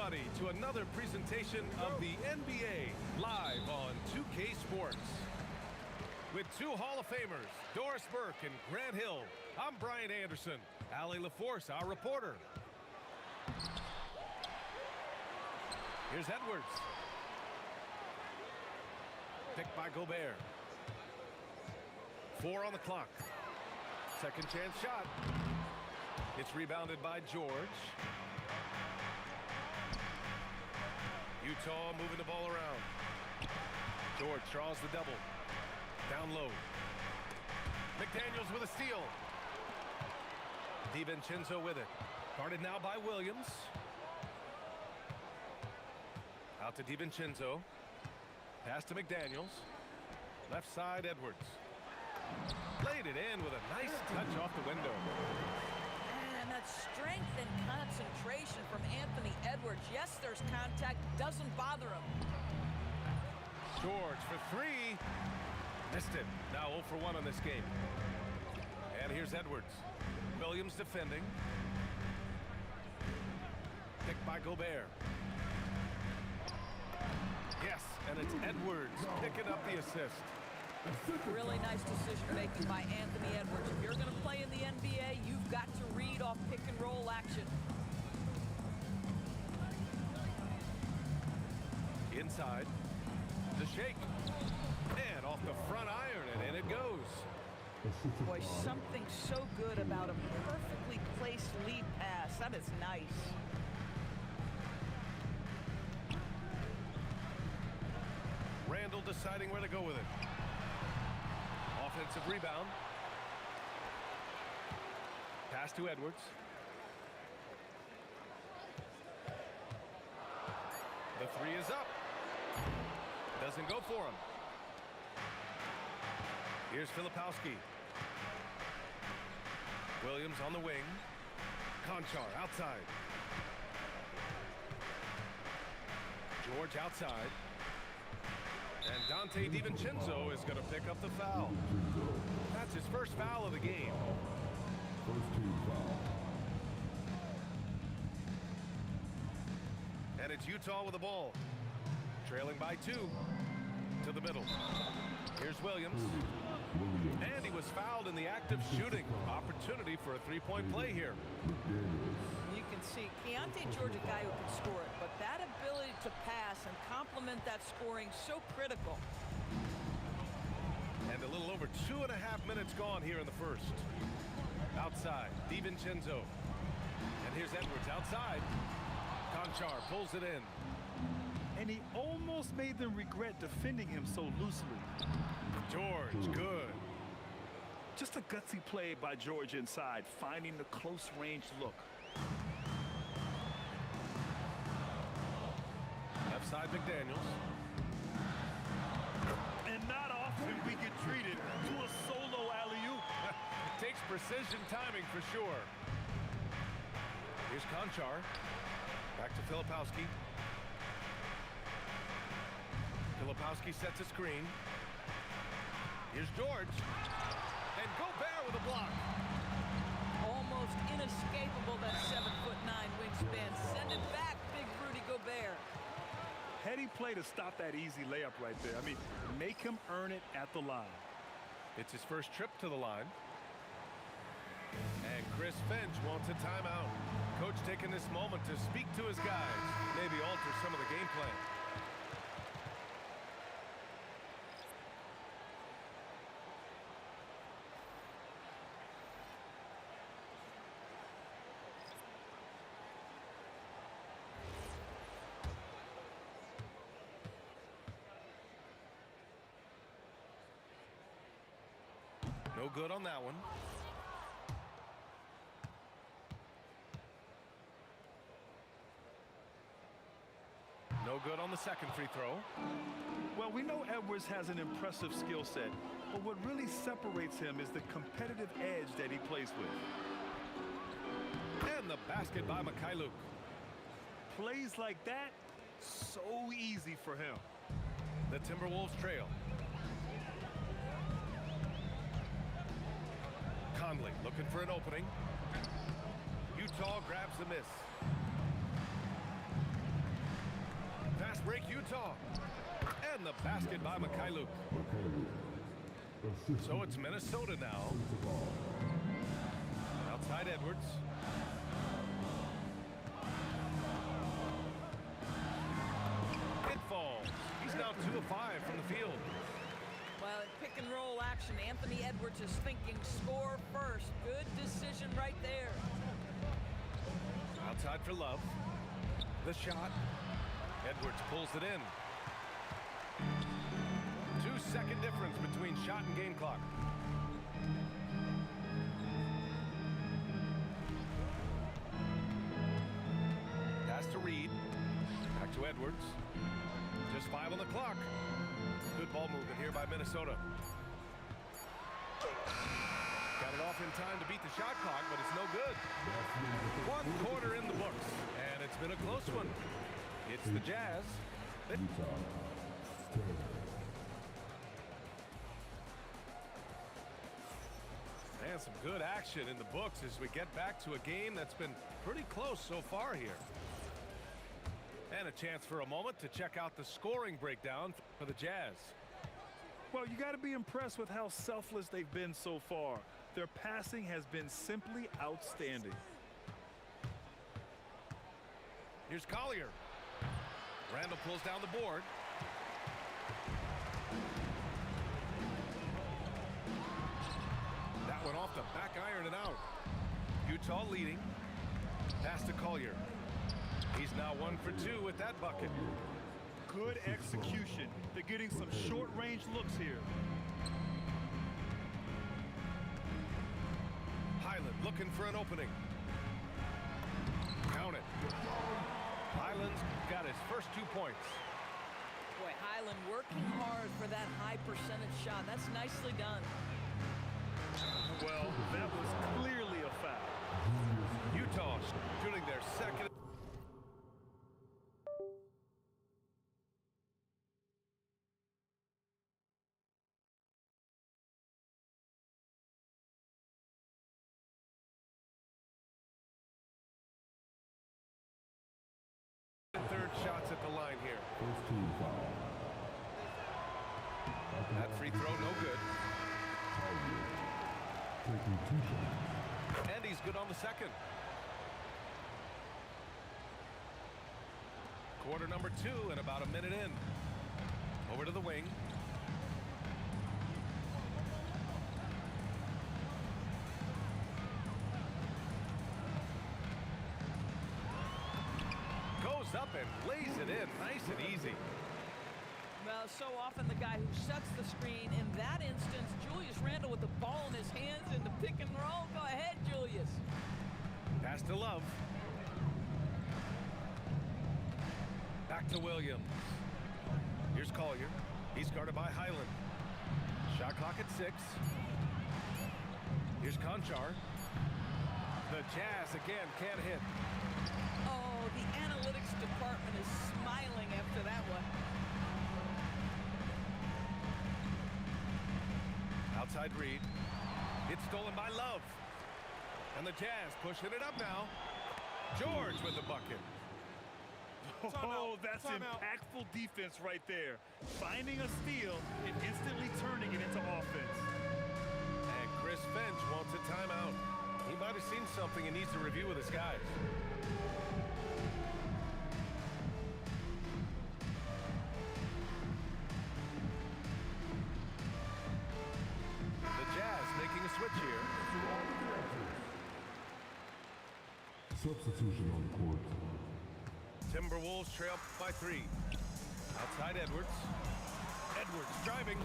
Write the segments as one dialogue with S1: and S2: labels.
S1: everybody, to another presentation of the NBA live on 2K Sports. With two Hall of Famers, Doris Burke and Grant Hill, I'm Brian Anderson. Allie LaForce, our reporter. Here's Edwards. Picked by Gobert. 4 on the clock. Second chance shot. It's rebounded by George. Utah moving the ball around. George draws the double. Down low. McDaniels with a steal. DiVincenzo with it. Guarded now by Williams. Out to DiVincenzo. Pass to McDaniels. Left side, Edwards. Laid it in with a nice touch off the window.
S2: And that strength and concentration from Anthony Edwards. Yes, there's contact. Doesn't bother him.
S1: George for 3. Missed it. Now 0 for 1 on this game. And here's Edwards. Williams defending. Picked by Gobert. Yes, and it's Edwards picking up the assist.
S2: Really nice decision making by Anthony Edwards. If you're going to play in the NBA, you've got to read off pick and roll action.
S1: Inside. The shake. And off the front iron, and in it goes.
S2: Boy, something so good about a perfectly placed lead pass. That is nice.
S1: Randall deciding where to go with it. Offensive rebound. Pass to Edwards. The 3 is up. Doesn't go for him. Here's Filipowski. Williams on the wing. Konchar outside. George outside. And Dante DiVincenzo is going to pick up the foul. That's his first foul of the game.
S3: First team foul.
S1: And it's Utah with the ball. Trailing by 2. To the middle. Here's Williams. And he was fouled in the act of shooting. Opportunity for a three-point play here.
S2: You can see Keontae George, a guy who can score it, but that ability to pass and complement that scoring, so critical.
S1: And a little over 2.5 minutes gone here in the first. Outside, DiVincenzo. And here's Edwards outside. Konchar pulls it in.
S4: And he almost made them regret defending him so loosely.
S1: George, good.
S4: Just a gutsy play by George inside, finding the close-range look.
S1: Left side, McDaniels.
S4: And not often we get treated to a solo alley-oop.
S1: Takes precision timing for sure. Here's Konchar. Back to Filipowski. Filipowski sets a screen. Here's George. And Gobert with a block.
S2: Almost inescapable, that 7'9" wingspan. Send it back, big Rudy Gobert.
S4: Heady play to stop that easy layup right there. I mean, make him earn it at the line.
S1: It's his first trip to the line. And Chris Finch wants a timeout. Coach taking this moment to speak to his guys. Maybe alter some of the game plan. No good on that one. No good on the second free throw.
S4: Well, we know Edwards has an impressive skill set, but what really separates him is the competitive edge that he plays with.
S1: And the basket by Mikhailuk.
S4: Plays like that, so easy for him.
S1: The Timberwolves trail. Conley looking for an opening. Utah grabs the miss. Utah. And the basket by Mikhailuk. So it's Minnesota now. Outside Edwards. It falls. He's now 2 of 5 from the field.
S2: Well, in pick and roll action, Anthony Edwards is thinking score first. Good decision right there.
S1: Outside for Love. The shot. Edwards pulls it in. 2-second difference between shot and game clock. Pass to Reed. Back to Edwards. Just 5 on the clock. Good ball movement here by Minnesota. Got it off in time to beat the shot clock, but it's no good. 1 quarter in the books, and it's been a close one. It's the Jazz. And some good action in the books as we get back to a game that's been pretty close so far here. And a chance for a moment to check out the scoring breakdown for the Jazz.
S4: Well, you got to be impressed with how selfless they've been so far. Their passing has been simply outstanding.
S1: Here's Collier. Randall pulls down the board. That went off the back iron and out. Utah leading. Pass to Collier. He's now 1 for 2 with that bucket.
S4: Good execution. They're getting some short-range looks here.
S1: Highland looking for an opening. Count it. Highland's got his first 2 points.
S2: Boy, Highland working hard for that high percentage shot. That's nicely done.
S4: Well, that was clearly a foul.
S1: Utah shooting their second. Third shots at the line here.
S3: First team foul.
S1: That free throw no good.
S3: Taking 2 shots.
S1: And he's good on the second. Quarter number 2 and about a minute in. Over to the wing. Goes up and lays it in nice and easy.
S2: Well, so often the guy who sets the screen. In that instance, Julius Randle with the ball in his hands in the pick and roll. Go ahead, Julius.
S1: Pass to Love. Back to Williams. Here's Collier. He's guarded by Highland. Shot clock at 6. Here's Conchar. The Jazz again can't hit.
S2: Oh, the analytics department is smiling after that one.
S1: Outside Reed. It's stolen by Love. And the Jazz pushing it up now. George with the bucket.
S4: Oh, that's impactful defense right there. Finding a steal and instantly turning it into offense.
S1: And Chris Finch wants a timeout. He might have seen something and needs to review with his guys. The Jazz making a switch here.
S3: Substitution on the court.
S1: Timberwolves trail by 3. Outside Edwards. Edwards driving.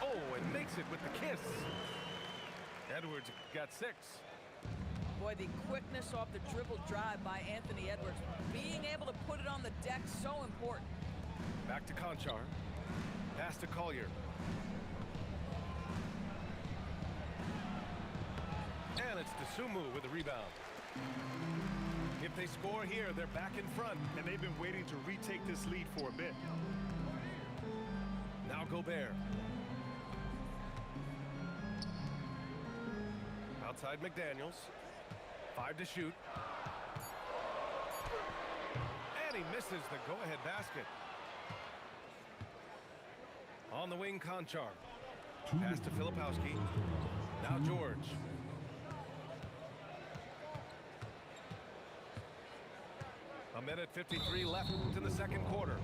S1: Oh, and makes it with the kiss. Edwards got 6.
S2: Boy, the quickness off the dribble drive by Anthony Edwards. Being able to put it on the deck, so important.
S1: Back to Conchar. Pass to Collier. And it's Dosunmu with the rebound. If they score here, they're back in front.
S4: And they've been waiting to retake this lead for a bit.
S1: Now Gobert. Outside McDaniels. 5 to shoot. And he misses the go-ahead basket. On the wing, Conchar. Pass to Filipowski. Now George. A minute 53 left in the second quarter.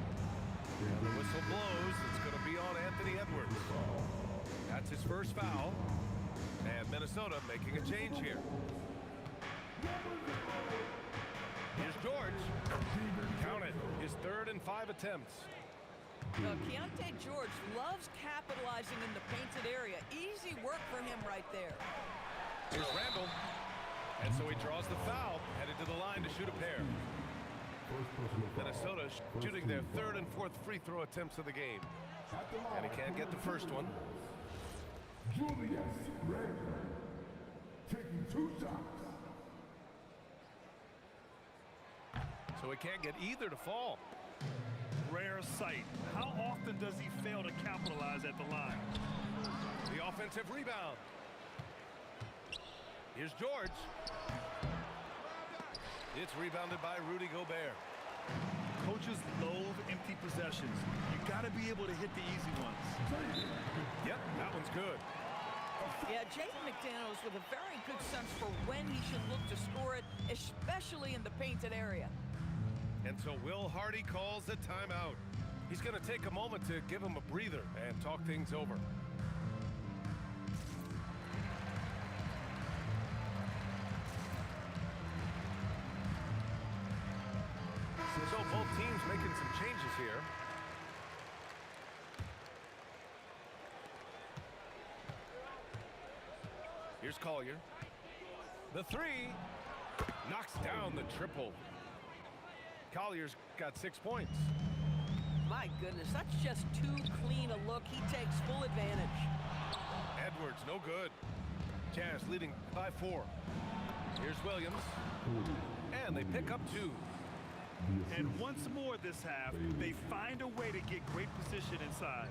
S1: And the whistle blows. It's going to be on Anthony Edwards. That's his first foul. And Minnesota making a change here. Here's George. Count it. His 3rd and 5 attempts.
S2: Keontae George loves capitalizing in the painted area. Easy work for him right there.
S1: Here's Randall. And so he draws the foul, headed to the line to shoot a pair. Minnesota shooting their 3rd and 4th free throw attempts of the game. And he can't get the first one.
S3: Julius Randle taking 2 shots.
S1: So he can't get either to fall.
S4: Rare sight. How often does he fail to capitalize at the line?
S1: The offensive rebound. Here's George. It's rebounded by Rudy Gobert.
S4: Coaches loathe empty possessions. You got to be able to hit the easy ones.
S1: Yep, that one's good.
S2: Yeah, Jaden McDaniels with a very good sense for when he should look to score it, especially in the painted area.
S1: And so Will Hardy calls a timeout. He's going to take a moment to give him a breather and talk things over. So both teams making some changes here. Here's Collier. The 3 knocks down the triple. Collier's got 6 points.
S2: My goodness, that's just too clean a look. He takes full advantage.
S1: Edwards, no good. Jazz leading by 4. Here's Williams. And they pick up 2.
S4: And once more this half, they find a way to get great position inside.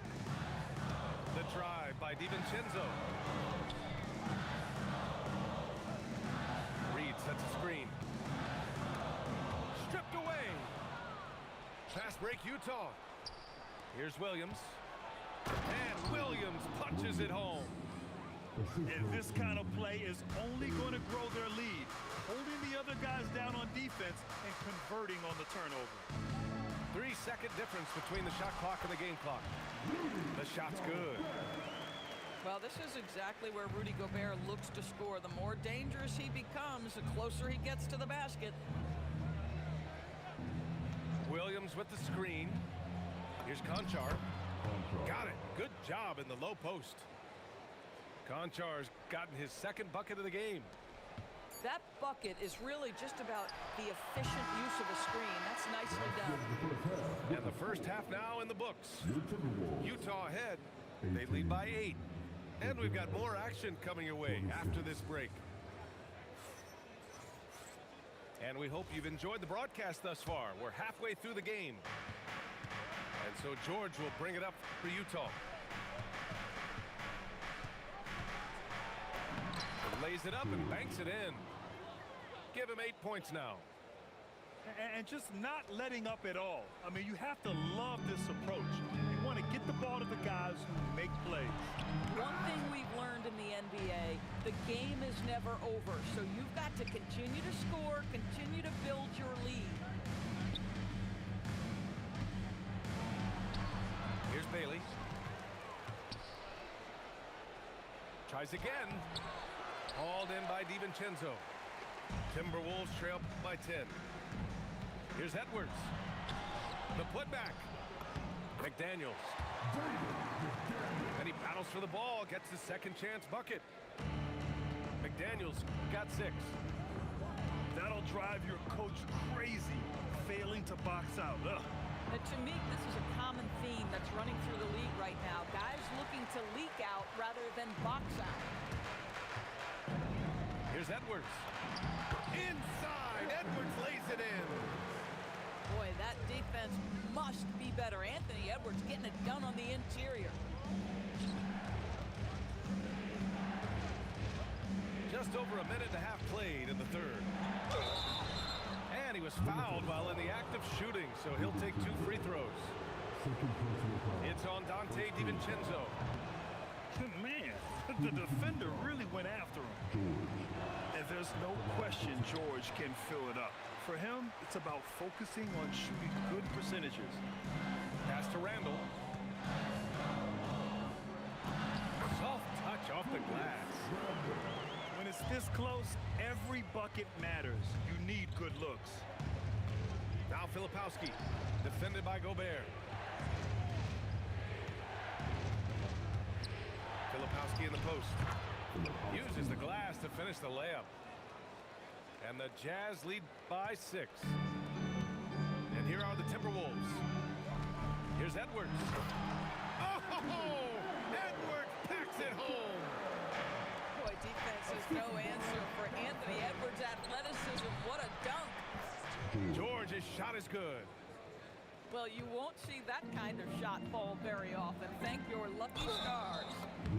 S1: The drive by DiVincenzo. Reed sets a screen. Stripped away. Fast break Utah. Here's Williams. And Williams punches it home.
S4: And this kind of play is only going to grow their lead, holding the other guys down on defense and converting on the turnover.
S1: 3-second difference between the shot clock and the game clock. The shot's good.
S2: Well, this is exactly where Rudy Gobert looks to score. The more dangerous he becomes, the closer he gets to the basket.
S1: Williams with the screen. Here's Conchar. Got it. Good job in the low post. Konchar's gotten his 2nd bucket of the game.
S2: That bucket is really just about the efficient use of a screen. That's nicely done.
S1: And the first half now in the books. Utah ahead. They lead by 8. And we've got more action coming your way after this break. And we hope you've enjoyed the broadcast thus far. We're halfway through the game. And so George will bring it up for Utah. Lays it up and banks it in. Give him 8 points now.
S4: And just not letting up at all. I mean, you have to love this approach. You want to get the ball to the guys who make plays.
S2: One thing we've learned in the NBA, the game is never over. So you've got to continue to score, continue to build your lead.
S1: Here's Bailey. Tries again. Hauled in by DiVincenzo. Timberwolves trail by 10. Here's Edwards. The putback. McDaniels. And he battles for the ball. Gets his 2nd chance bucket. McDaniels got 6.
S4: That'll drive your coach crazy, failing to box out. Ugh.
S2: To me, this is a common theme that's running through the league right now. Guys looking to leak out rather than box out.
S1: Here's Edwards. Inside. Edwards lays it in.
S2: Boy, that defense must be better. Anthony Edwards getting it done on the interior.
S1: Just over a minute and a half played in the 3rd. And he was fouled while in the act of shooting, so he'll take 2 free throws. It's on Dante DiVincenzo.
S4: Man, the defender really went after him. And there's no question George can fill it up. For him, it's about focusing on shooting good percentages.
S1: Pass to Randall. Soft touch off the glass.
S4: When it's this close, every bucket matters. You need good looks.
S1: Now Filipowski, defended by Gobert. Filipowski in the post. Uses the glass to finish the layup. And the Jazz lead by 6. And here are the Timberwolves. Here's Edwards. Oh! Edwards packs it home.
S2: Boy, defense is no answer for Anthony Edwards' athleticism. What a dunk.
S1: George's shot is good.
S2: Well, you won't see that kind of shot fall very often. Thank your lucky stars.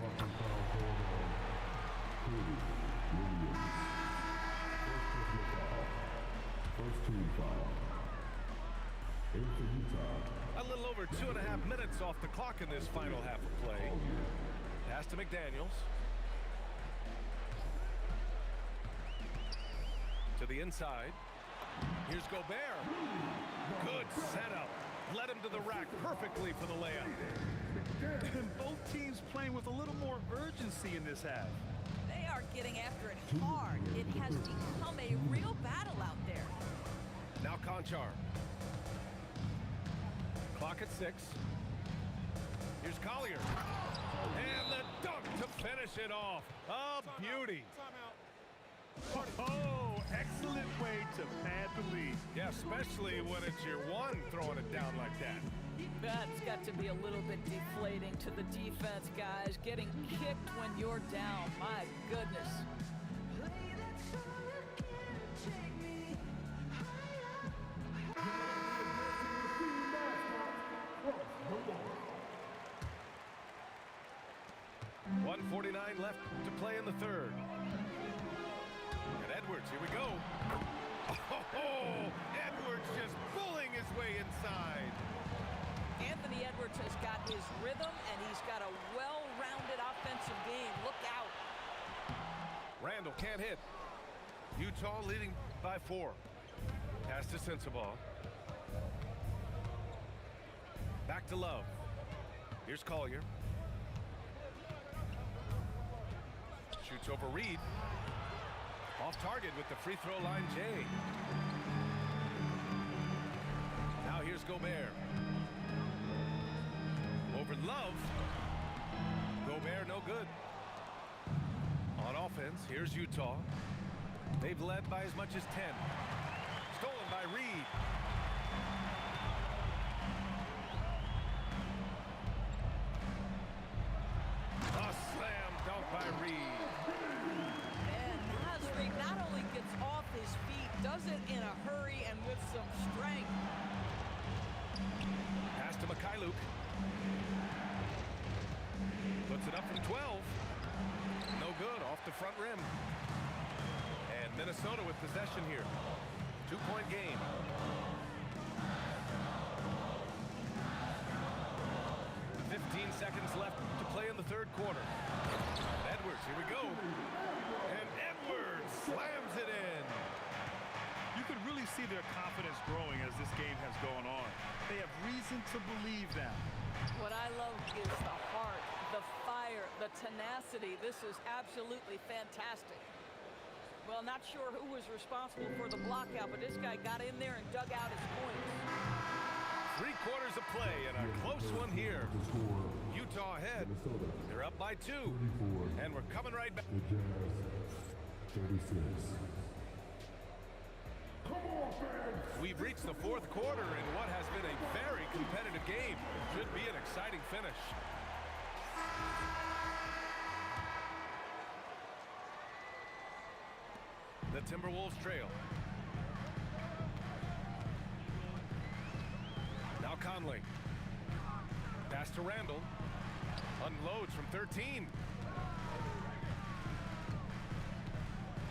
S3: Rocky foul called on Cody Williams. First team foul. In for Utah.
S1: A little over 2.5 minutes off the clock in this final half of play. Pass to McDaniels. To the inside. Here's Gobert. Good setup. Led him to the rack perfectly for the layup.
S4: And both teams playing with a little more urgency in this half.
S2: They are getting after it hard. It has become a real battle out there.
S1: Now Conchar. Clock at 6. Here's Collier. And the dunk to finish it off. A beauty.
S4: Oh, excellent way to pad the lead.
S1: Yeah, especially when it's your one throwing it down like that.
S2: That's got to be a little bit deflating to the defense, guys. Getting kicked when you're down. My goodness. .149 left to play in the third. And Edwards, here we go. Oh, Edwards just pulling his way inside. Anthony Edwards has got his rhythm, and he's got a well-rounded offensive game. Look out.
S1: Randall can't hit. Utah leading by 4. Pass to Sensabaugh. Back to Love. Here's Collier. Shoots over Reed. Off target with the free throw line, Jay. Now here's Gobert. Over Love. Gobert no good. On offense, here's Utah. They've led by as much as 10. Stolen by Reed. A slam dunk by Reed.
S2: And Naz Reid not only gets off his feet, does it in a hurry and with some strength.
S1: Pass to Mikhailuk. Puts it up from 12. No good, off the front rim. And Minnesota with possession here. 2-point game. The 15 seconds left to play in the third quarter. Edwards, here we go. And Edwards slams it in.
S4: You can really see their confidence growing as this game has gone on. They have reason to believe that.
S2: What I love is the heart, the fire, the tenacity. This is absolutely fantastic. Well, not sure who was responsible for the block out, but this guy got in there and dug out his points.
S1: 3 quarters of play and a close one here. Utah ahead. They're up by 2. And we're coming right back.
S3: The Jazz, 36. Come on, fans!
S1: We've reached the 4th quarter in what has been a very competitive game. Should be an exciting finish. The Timberwolves trail. Now Conley. Pass to Randall. Unloads from 13.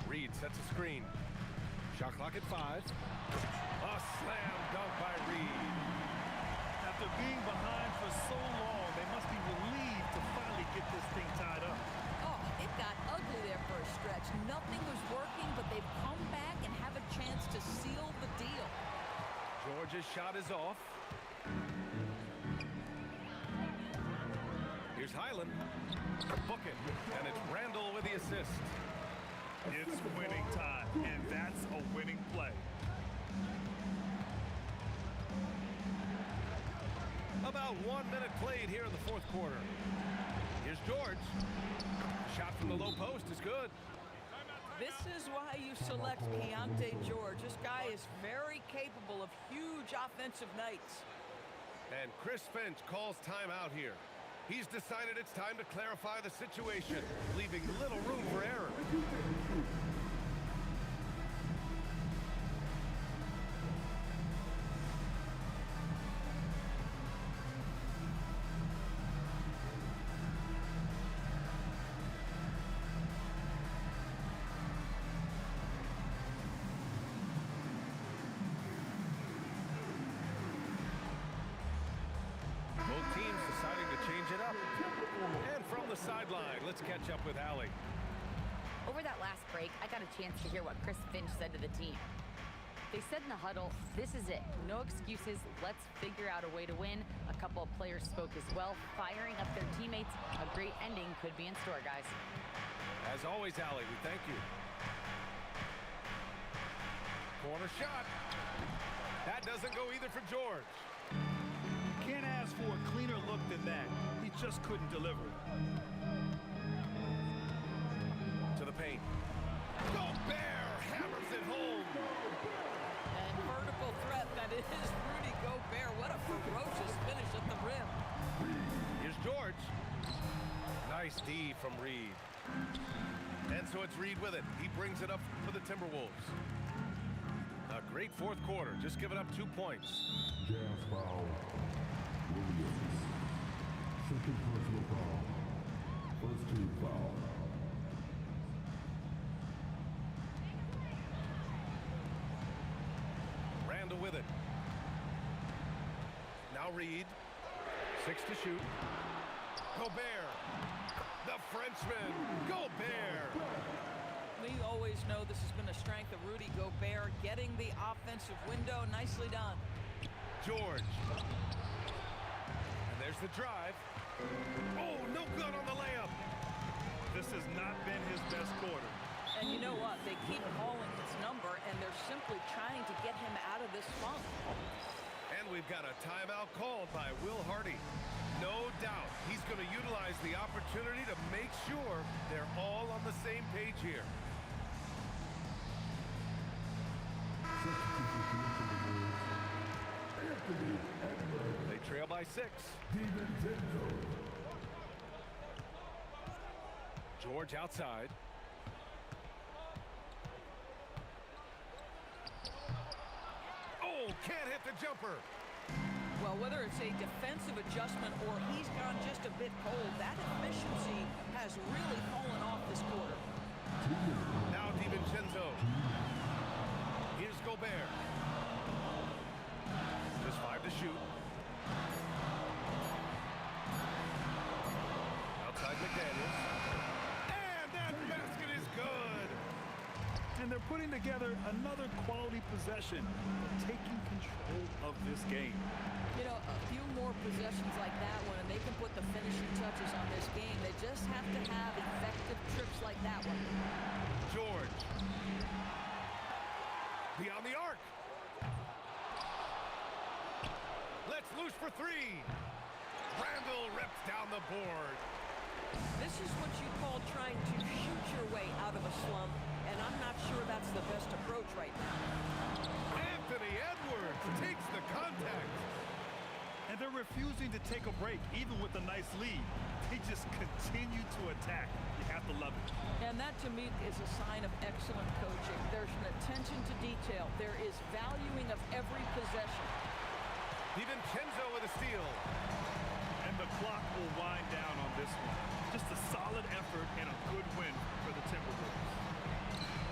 S1: Reed sets a screen. Shot clock at 5. A slam dunk by Reed.
S4: After being behind for so long, they must be
S1: shot is off. Here's Highland. Book it. And it's Randall with the assist.
S4: It's winning time, and that's a winning play.
S1: About 1 minute played here in the fourth quarter. Here's George. Shot from the low post is good.
S5: This is why you select Keontae George. This guy is very capable of huge offensive nights.
S1: And Chris Finch calls timeout here. He's decided it's time to clarify the situation, leaving little room for error. Both teams deciding to change it up. And from the sideline, let's catch up with Allie.
S6: Over that last break, I got a chance to hear what Chris Finch said to the team. They said in the huddle, this is it. No excuses. Let's figure out a way to win. A couple of players spoke as well, firing up their teammates. A great ending could be in store, guys.
S1: As always, Allie, we thank you. Corner shot. That doesn't go either for George.
S4: Can't ask for a cleaner look than that. He just couldn't deliver.
S1: To the paint. Gobert hammers it home.
S5: And vertical threat, that is Rudy Gobert. What a ferocious finish at the rim.
S1: Here's George. Nice D from Reed. And so it's Reed with it. He brings it up for the Timberwolves. A great fourth quarter. Just giving up 2 points.
S3: Jazz foul. Williams. Second personal foul. First team foul.
S1: Randall with it. Now Reed. 6 to shoot. Gobert. The Frenchman. Gobert.
S5: We always know this has been a strength of Rudy Gobert, getting the offensive window. Nicely done.
S1: George. And there's the drive. Oh, no good on the layup.
S4: This has not been his best quarter.
S5: And you know what? They keep calling his number, and they're simply trying to get him out of this funk.
S1: And we've got a timeout called by Will Hardy. No doubt he's going to utilize the opportunity to make sure they're all on the same page here. They trail by 6. George outside. Oh, can't hit the jumper.
S5: Well, whether it's a defensive adjustment or he's gone just a bit cold, that efficiency has really fallen off this quarter.
S1: Now DiVincenzo. Here's Gobert. Just 5 to shoot. Outside McDaniels. And that basket is good.
S4: And they're putting together another quality possession, taking control of this game.
S5: You know, a few more possessions like that one, and they can put the finishing touches on this game. They just have to have effective trips like that one.
S1: George. Beyond the arc. Let's loose for 3. Randall rips down the board.
S5: This is what you call trying to shoot your way out of a slump, and I'm not sure that's the best approach right now.
S1: Anthony Edwards takes the contact.
S4: And they're refusing to take a break, even with a nice lead. They just continue to attack. You have to love it.
S5: And that, to me, is a sign of excellent coaching. There's an attention to detail. There is valuing of every possession.
S1: DiVincenzo with a steal.
S4: And the clock will wind down on this one. Just a solid effort and a good win for the Timberwolves.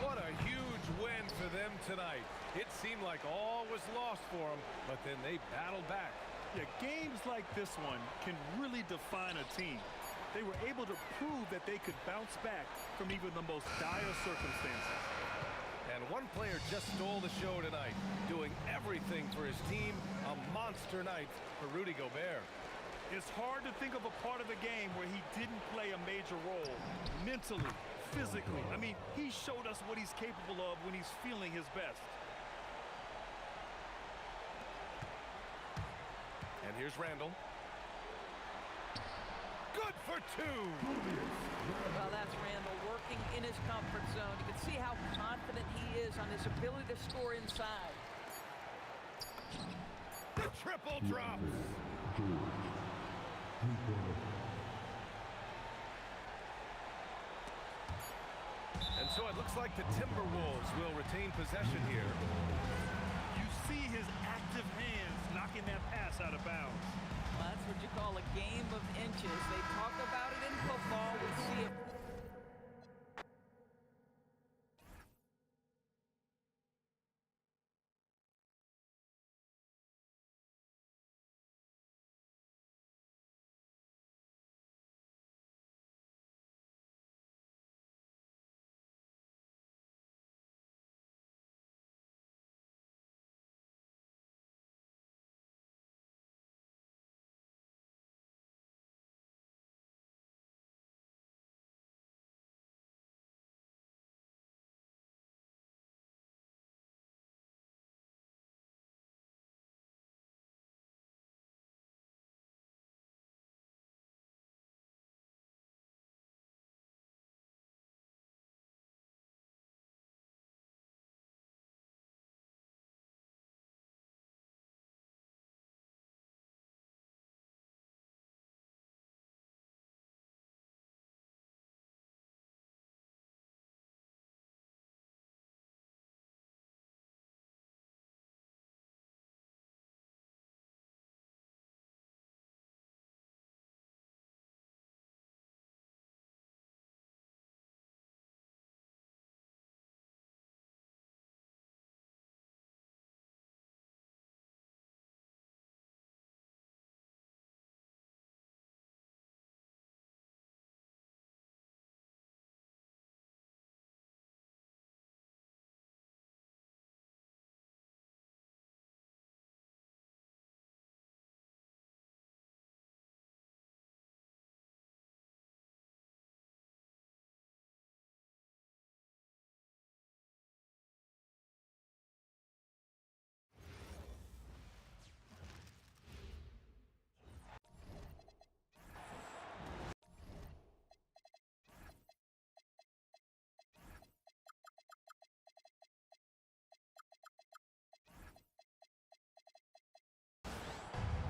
S1: What a huge win for them tonight. It seemed like all was lost for them, but then they battled back.
S4: Yeah, games like this one can really define a team. They were able to prove that they could bounce back from even the most dire circumstances.
S1: And one player just stole the show tonight, doing everything for his team. A monster night for Rudy Gobert.
S4: It's hard to think of a part of the game where he didn't play a major role. Mentally, physically. I mean, he showed us what he's capable of when he's feeling his best.
S1: And here's Randall. Good for two.
S5: Well, that's Randall working in his comfort zone. You can see how confident he is on his ability to score inside.
S1: The triple drops. And so it looks like the Timberwolves will retain possession here.
S4: You see his active hands knocking that pass out of bounds.
S5: That's what you call a game of inches. They talk about it in football. We see it.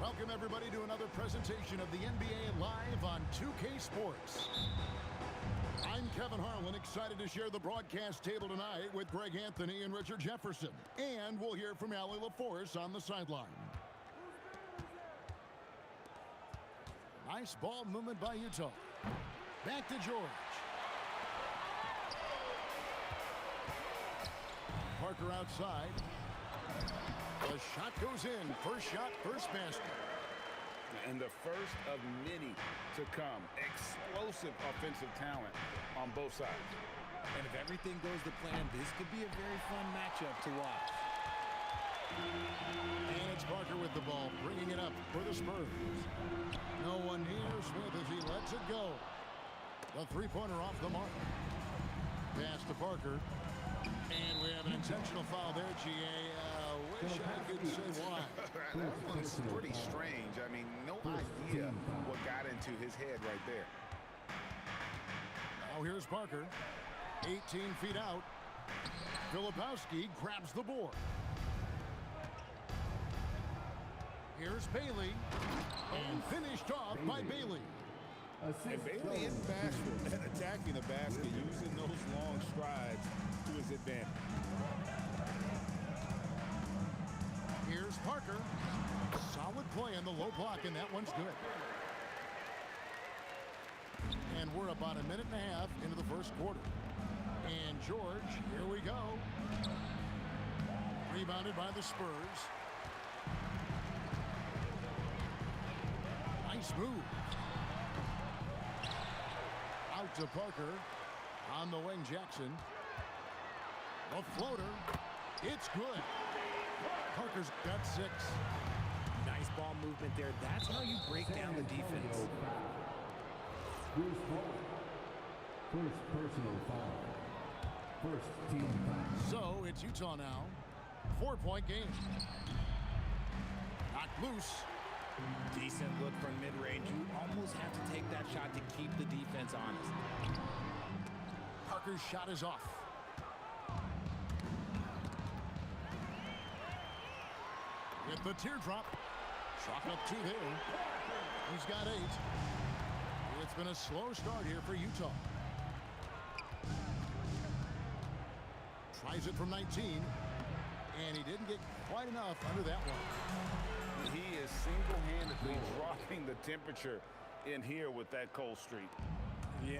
S7: Welcome, everybody, to another presentation of the NBA Live on 2K Sports. I'm Kevin Harlan, excited to share the broadcast table tonight with Greg Anthony and Richard Jefferson. And we'll hear from Allie LaForce on the sideline. Nice ball movement by Utah. Back to George. Parker outside. The shot goes in. First shot, first basket.
S8: And the first of many to come. Explosive offensive talent on both sides.
S9: And if everything goes to plan, this could be a very fun matchup to watch.
S7: And it's Parker with the ball, bringing it up for the Spurs. No one near Smith as he lets it go. The three-pointer off the mark. Pass to Parker. And we have an intentional foul there, GA. Wish I could say why.
S8: That one's pretty strange. I mean, no idea what got into his head right there.
S7: Now here's Parker. 18 feet out. Filipowski grabs the board. Here's Bailey. And finished off by Bailey.
S8: And Bailey isn't bashful at attacking the basket, using those long strides to his advantage.
S7: Here's Parker. Solid play on the low block, and that one's good. And we're about a minute and a half into the first quarter. And George, here we go. Rebounded by the Spurs. Nice move. Out to Parker. On the wing, Jackson. A floater. It's good. Parker's got 6.
S9: Nice ball movement there. That's how you break down the defense.
S3: Bruce Bowen. First personal foul. First team foul.
S7: So it's Utah now. 4-point game. Knocked loose.
S9: Decent look from mid-range. You almost have to take that shot to keep the defense honest.
S7: Parker's shot is off. With the teardrop. Chalk up 2 there. He's got 8. It's been a slow start here for Utah. Tries it from 19. And he didn't get quite enough under that one.
S8: He is single-handedly dropping the temperature in here with that cold streak.
S9: Yeah,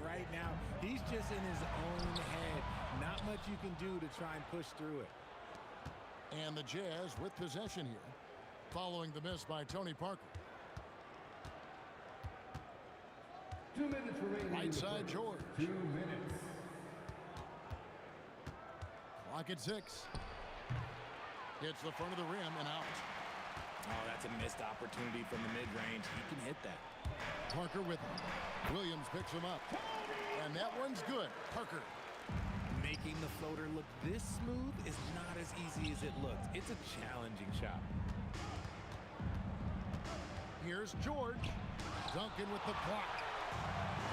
S9: right now, he's just in his own head. Not much you can do to try and push through it.
S7: And the Jazz with possession here, following the miss by Tony Parker.
S3: 2 minutes remaining.
S7: Right side, George.
S3: 2 minutes.
S7: Clock at 6. Hits the front of the rim and out.
S9: Oh, that's a missed opportunity from the mid-range. He can hit that.
S7: Parker with him. Williams picks him up. And that one's good. Parker.
S9: Making the floater look this smooth is not as easy as it looks. It's a challenging shot.
S7: Here's George. Duncan with the block.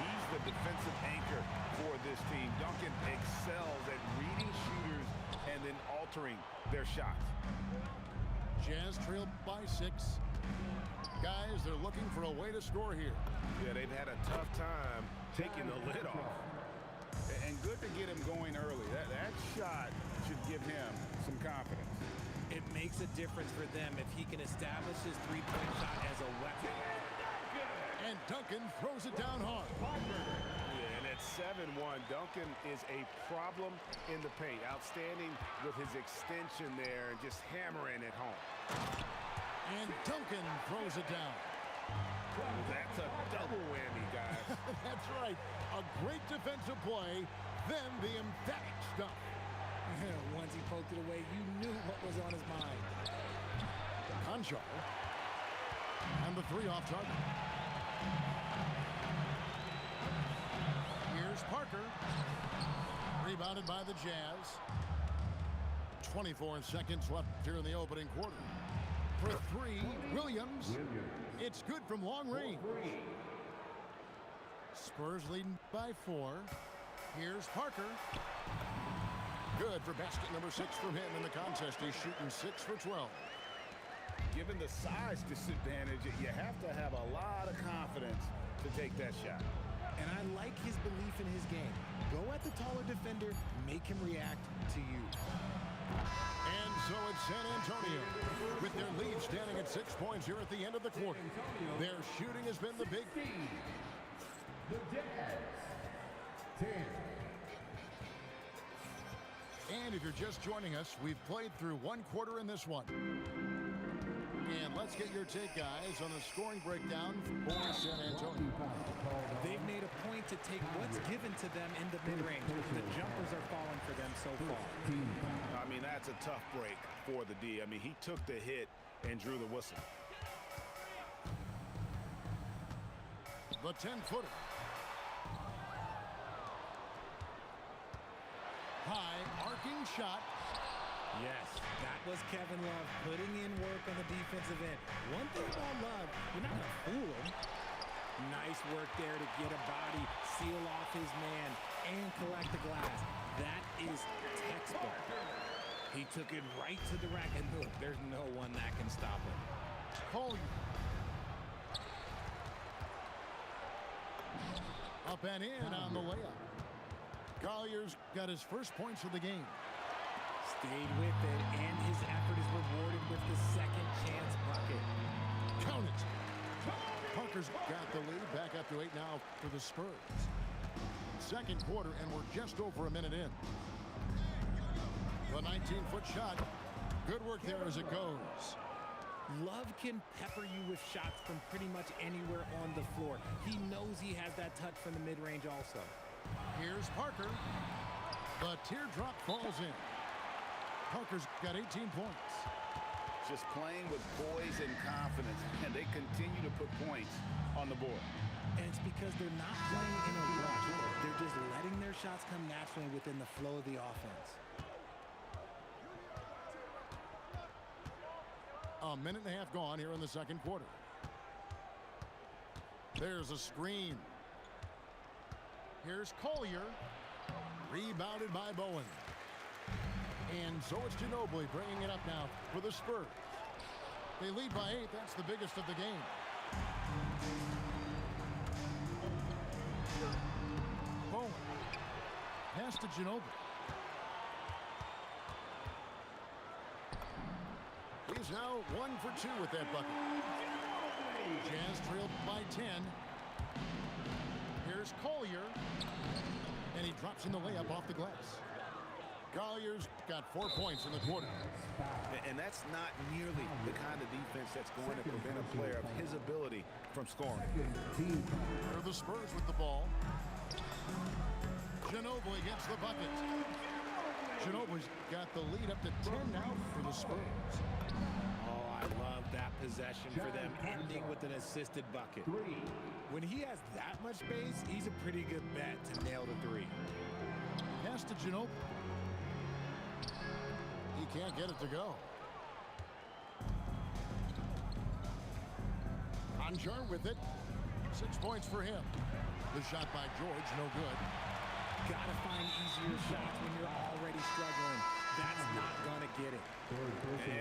S8: He's the defensive anchor for this team. Duncan excels at reading shooters and then altering their shots.
S7: Jazz trailed by 6. Guys, they're looking for a way to score here.
S8: Yeah, they've had a tough time taking the lid off. And good to get him going early. That shot should give him some confidence.
S9: It makes a difference for them if he can establish his three-point shot as a weapon.
S7: And Duncan throws it down hard.
S8: Yeah, and at 7-1, Duncan is a problem in the paint. Outstanding with his extension there and just hammering it home.
S7: And Duncan throws it down.
S8: That's a double whammy, guys.
S7: That's right. A great defensive play, then the emphatic stuff.
S9: Once he poked it away, you knew what was on his mind.
S7: Conchar. And the 3 off target. Here's Parker. Rebounded by the Jazz. 24 seconds left here in the opening quarter. For 3, Williams. It's good from long range. Spurs leading by 4. Here's Parker. Good for basket number 6 from him in the contest. He's shooting 6 for 12.
S8: Given the size disadvantage, you have to have a lot of confidence to take that shot.
S9: And I like his belief in his game. Go at the taller defender, make him react to you.
S7: And so it's San Antonio with their lead standing at 6 points here at the end of the quarter. Their shooting has been the big
S3: Feed. The Jazz. 10.
S7: And if you're just joining us, we've played through 1 quarter in this one. And let's get your take, guys, on the scoring breakdown for San Antonio.
S9: They've made a point to take what's given to them in the mid-range. The jumpers are falling for them so far.
S8: I mean, that's a tough break for the D. I mean, he took the hit and drew the whistle.
S7: The 10-footer. High arcing shot.
S9: Yes, that was Kevin Love putting in work on the defensive end. One thing about Love, you're not going to fool him. Nice work there to get a body, seal off his man, and collect the glass. That is textbook. He took it right to the rack, and look, there's no one that can stop him.
S7: Collier. Up and in on the layup. Collier's got his first points of the game.
S9: Stayed with it, and his effort is rewarded with the second chance bucket.
S7: Count it. Parker's got the lead. Back up to 8 now for the Spurs. Second quarter, and we're just over a minute in. The 19-foot shot. Good work there as it goes.
S9: Love can pepper you with shots from pretty much anywhere on the floor. He knows he has that touch from the mid-range also.
S7: Here's Parker. The teardrop falls in. Parker's got 18 points.
S8: Just playing with poise and confidence, and they continue to put points on the board.
S9: And it's because they're not playing in a rush. They're just letting their shots come naturally within the flow of the offense.
S7: A minute and a half gone here in the second quarter. There's a screen. Here's Collier. Rebounded by Bowen. And so it's Ginobili bringing it up now for the Spurs. They lead by 8. That's the biggest of the game. Bowen. Pass to Ginobili. He's now 1 for 2 with that bucket. Jazz trailed by 10. Here's Collier. And he drops in the layup off the glass. Collier's got 4 points in the quarter.
S8: And that's not nearly the kind of defense that's going to prevent a player of his ability from scoring.
S7: They're the Spurs with the ball. Ginobili gets the bucket. Ginobili's got the lead up to 10 now for the Spurs.
S9: Oh, I love that possession for them, ending with an assisted bucket. When he has that much space, he's a pretty good bet to nail the three.
S7: Pass to Ginobili. He can't get it to go. Conjar with it. 6 points for him. The shot by George, no good.
S9: Gotta find easier shots when you're already struggling. That's not gonna get it.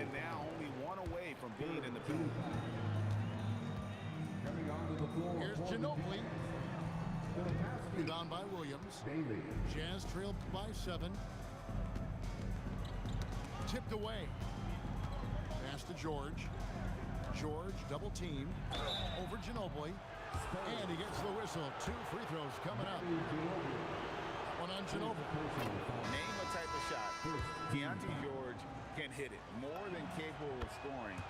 S8: And now only 1 away from being in the paint.
S7: Here's Ginobili. Rebound by Williams. Jazz trailed by 7. Tipped away. Pass to George. George double team. Over Ginobili. And he gets the whistle. 2 free throws coming up. One on Ginobili.
S8: Name a type of shot. Keontae George can hit it. More than capable of scoring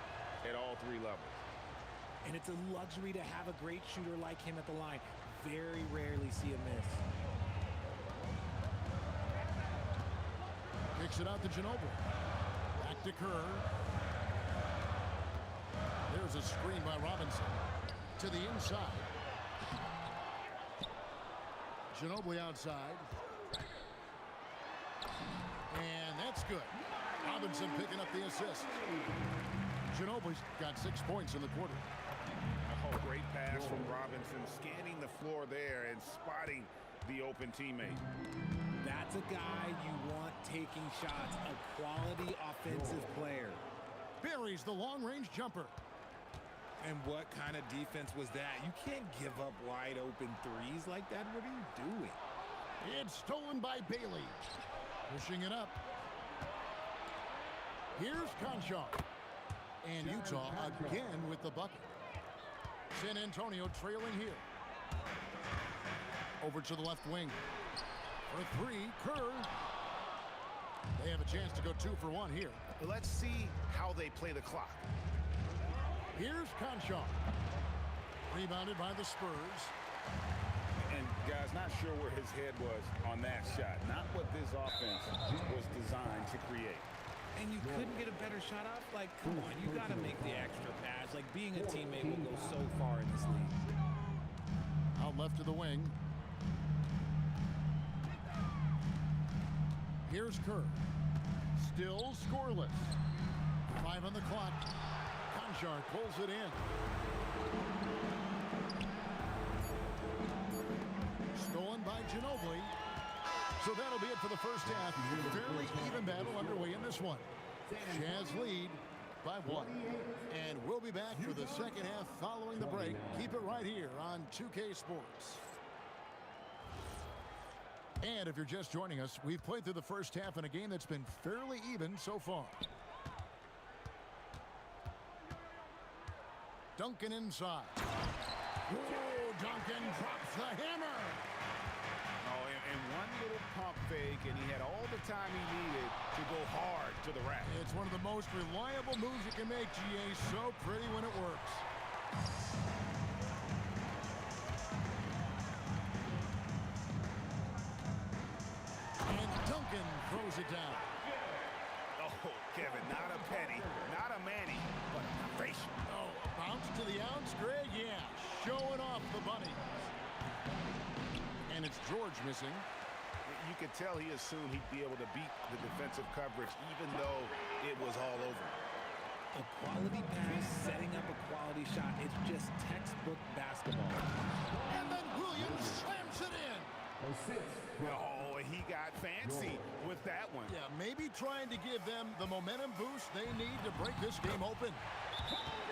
S8: at all 3 levels.
S9: And it's a luxury to have a great shooter like him at the line. Very rarely see a miss.
S7: Kicks it out to Ginobili. Back to Kerr. There's a screen by Robinson. To the inside. Ginobili outside. And that's good. Robinson picking up the assist. Ginobili's got 6 points in the quarter.
S8: Oh, great pass from Robinson, scanning the floor there and spotting the open teammate.
S9: That's a guy you want taking shots, a quality offensive player.
S7: Buries the long-range jumper.
S9: And what kind of defense was that? You can't give up wide open threes like that. What are you doing?
S7: It's stolen by Bailey. Pushing it up. Here's Conchar. And Utah again with the bucket. San Antonio trailing here. Over to the left wing. For 3, Kerr. They have a chance to go 2 for 1 here.
S8: Let's see how they play the clock.
S7: Here's Conchar. Rebounded by the Spurs.
S8: And guys, not sure where his head was on that shot. Not what this offense was designed to create.
S9: And you couldn't get a better shot off? Like, come on, you got to make the extra pass. Like, being a teammate will go so far in this league.
S7: Out left to the wing. Here's Kerr. Still scoreless. 5 on the clock. Conchar pulls it in. Stolen by Ginobili. So that'll be it for the first half. Fairly even battle underway in this one. Jazz lead by 1. And we'll be back for the second half following the break. Keep it right here on 2K Sports. And if you're just joining us, we've played through the first half in a game that's been fairly even so far. Duncan inside. Oh, Duncan drops the hammer.
S8: Oh, and one little pump fake, and he had all the time he needed to go hard to the rack.
S7: It's one of the most reliable moves you can make, GA. So pretty when it works. And Duncan it down.
S8: Oh, Kevin, not a penny, not a Manny, but a facial.
S7: Oh, a bounce to the ounce, Greg? Yeah, showing off the bunny. And it's George missing.
S8: You could tell he assumed he'd be able to beat the defensive coverage even though it was all over.
S9: A quality pass, setting up a quality shot. It's just textbook basketball.
S7: And then Williams slams it in.
S8: Oh, he got fancy with that one.
S7: Yeah, maybe trying to give them the momentum boost they need to break this game open.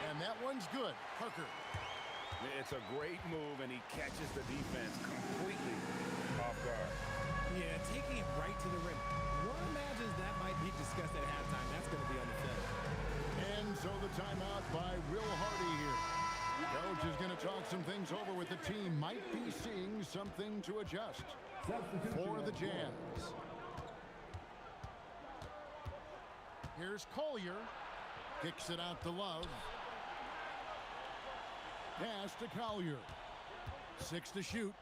S7: And that one's good. Parker.
S8: It's a great move, and he catches the defense completely off guard.
S9: Yeah, taking it right to the rim. One imagines that might be discussed at halftime. That's going to be on the film.
S7: And so the timeout by Will Hardy here. Coach is going to talk some things over with the team. Might be seeing something to adjust for the Jazz. Here's Collier. Kicks it out to Love. Pass to Collier. 6 to shoot.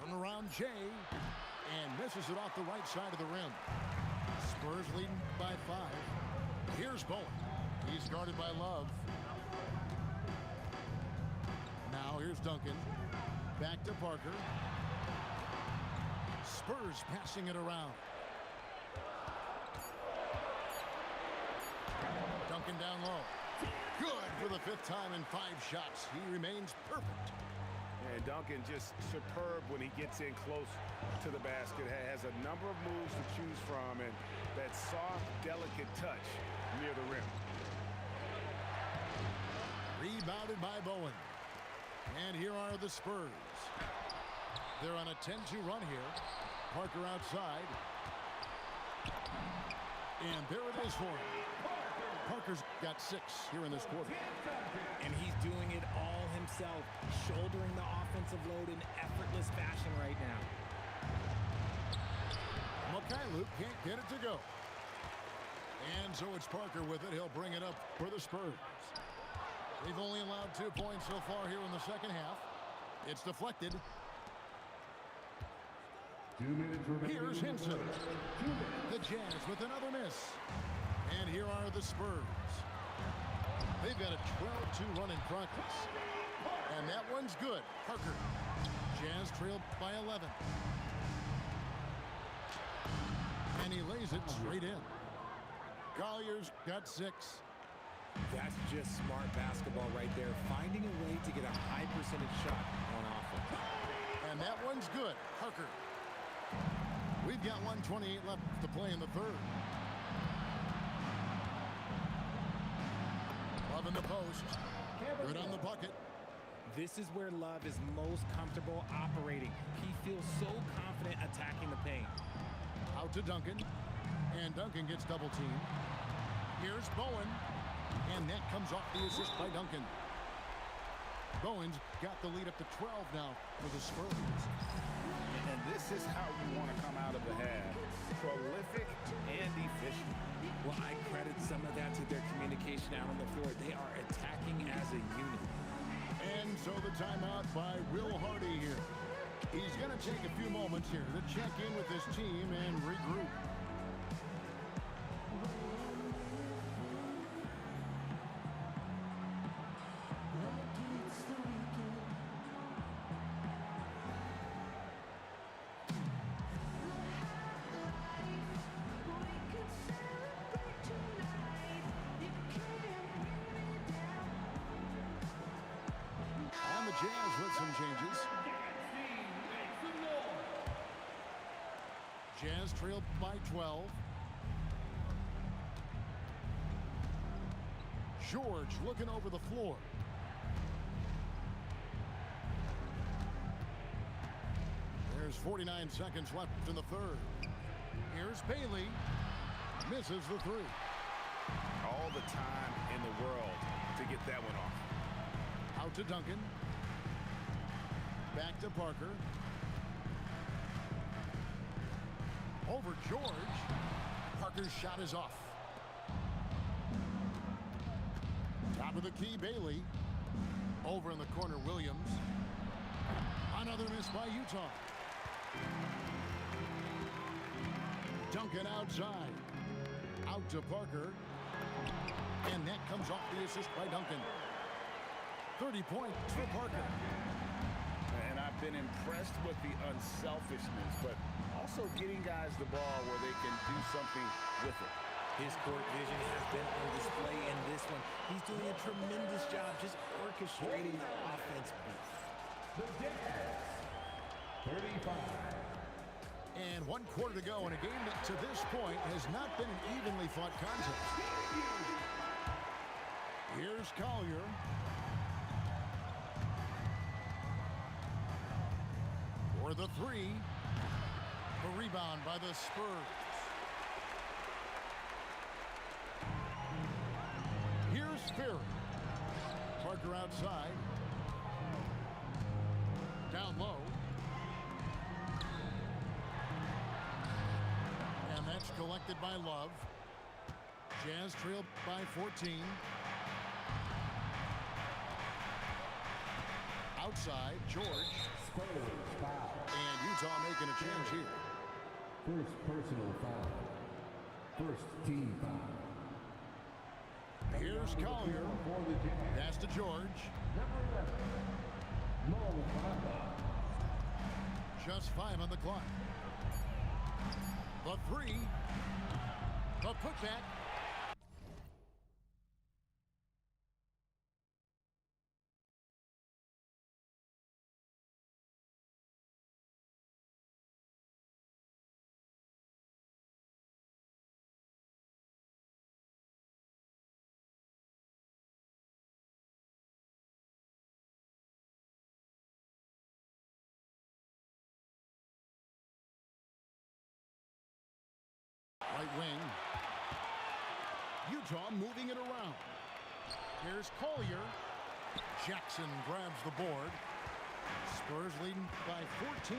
S7: Turn around Jay. And misses it off the right side of the rim. Spurs leading by 5. Here's Bowen. He's guarded by Love. Now here's Duncan. Back to Parker. Spurs passing it around. Duncan down low. Good for the 5th time in 5 shots. He remains perfect.
S8: And Duncan just superb when he gets in close to the basket. Has a number of moves to choose from, and that soft, delicate touch near the rim.
S7: Rebounded by Bowen. And here are the Spurs. They're on a 10-2 run here. Parker outside. And there it is for him. Parker's got 6 here in this quarter.
S9: And he's doing it all himself, shouldering the offensive load in effortless fashion right now.
S7: Mikhailuk can't get it to go. And so it's Parker with it. He'll bring it up for the Spurs. They've only allowed 2 points so far here in the second half. It's deflected.
S3: 2 minutes remaining.
S7: Here's Henson. The Jazz with another miss. And here are the Spurs. They've got a 12-2 run in progress. And that one's good. Parker. Jazz trailed by 11. And he lays it straight in. Collier's got 6.
S9: That's just smart basketball right there, finding a way to get a high percentage shot on offense.
S7: And that one's good. Parker. We've got 1:28 left to play in the 3rd. Love in the post. Good on the bucket.
S9: This is where Love is most comfortable operating. He feels so confident attacking the paint.
S7: Out to Duncan. And Duncan gets double teamed. Here's Bowen. And that comes off the assist by Duncan. Bowen's got the lead up to 12 now for the Spurs.
S8: And this is how you want to come out of the half. Prolific and efficient.
S9: Well, I credit some of that to their communication out on the floor. They are attacking as a unit.
S7: And so the timeout by Will Hardy here. He's going to take a few moments here to check in with his team and regroup. Jazz with some changes. Jazz trailed by 12. George looking over the floor. There's 49 seconds left in the 3rd. Here's Bailey. Misses the 3.
S8: All the time in the world to get that one off.
S7: Out to Duncan. Back to Parker. Over George. Parker's shot is off. Top of the key, Bailey. Over in the corner, Williams. Another miss by Utah. Duncan outside. Out to Parker. And that comes off the assist by Duncan. 30 points for Parker.
S8: And I've been impressed with the unselfishness, but also getting guys the ball where they can do something with it.
S9: His court vision has been on display in this one. He's doing a tremendous job just orchestrating the offense.
S3: The Jazz, 35.
S7: And 1 quarter to go in a game that to this point has not been an evenly fought contest. Here's Collier. For the three. A rebound by the Spurs. Here's Sperry. Parker outside. Down low. And that's collected by Love. Jazz trailed by 14. Outside, George.
S3: Spurs foul.
S7: And Utah making a change here.
S3: First personal foul. First team foul.
S7: Here's Collier.
S3: For the Jazz.
S7: Pass to George.
S3: Number 11. Mo Bamba.
S7: Just 5 on the clock. The three. The putback. Right wing. Utah moving it around. Here's Collier. Jackson grabs the board. Spurs leading by 14.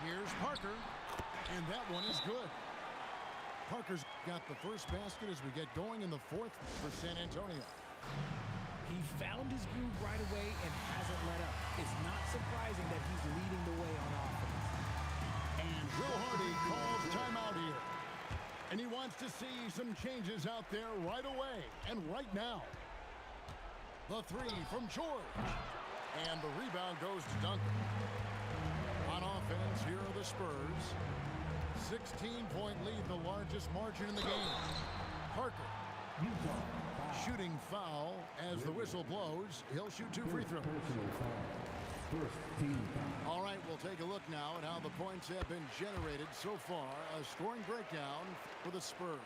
S7: Here's Parker. And that one is good. Parker's got the first basket as we get going in the fourth for San Antonio.
S9: He found his groove right away and hasn't let up. It's not surprising that he's leading the way on offense.
S7: And Joe Hardy calls timeout here. And he wants to see some changes out there right away and right now. The three from George. And the rebound goes to Duncan. On offense, here are the Spurs. 16-point lead, the largest margin in the game. Parker.
S3: Utah foul.
S7: Shooting foul as the whistle blows. He'll shoot 2 free throws.
S3: Personal foul. First team foul.
S7: All right, we'll take a look now at how the points have been generated so far. A scoring breakdown for the Spurs.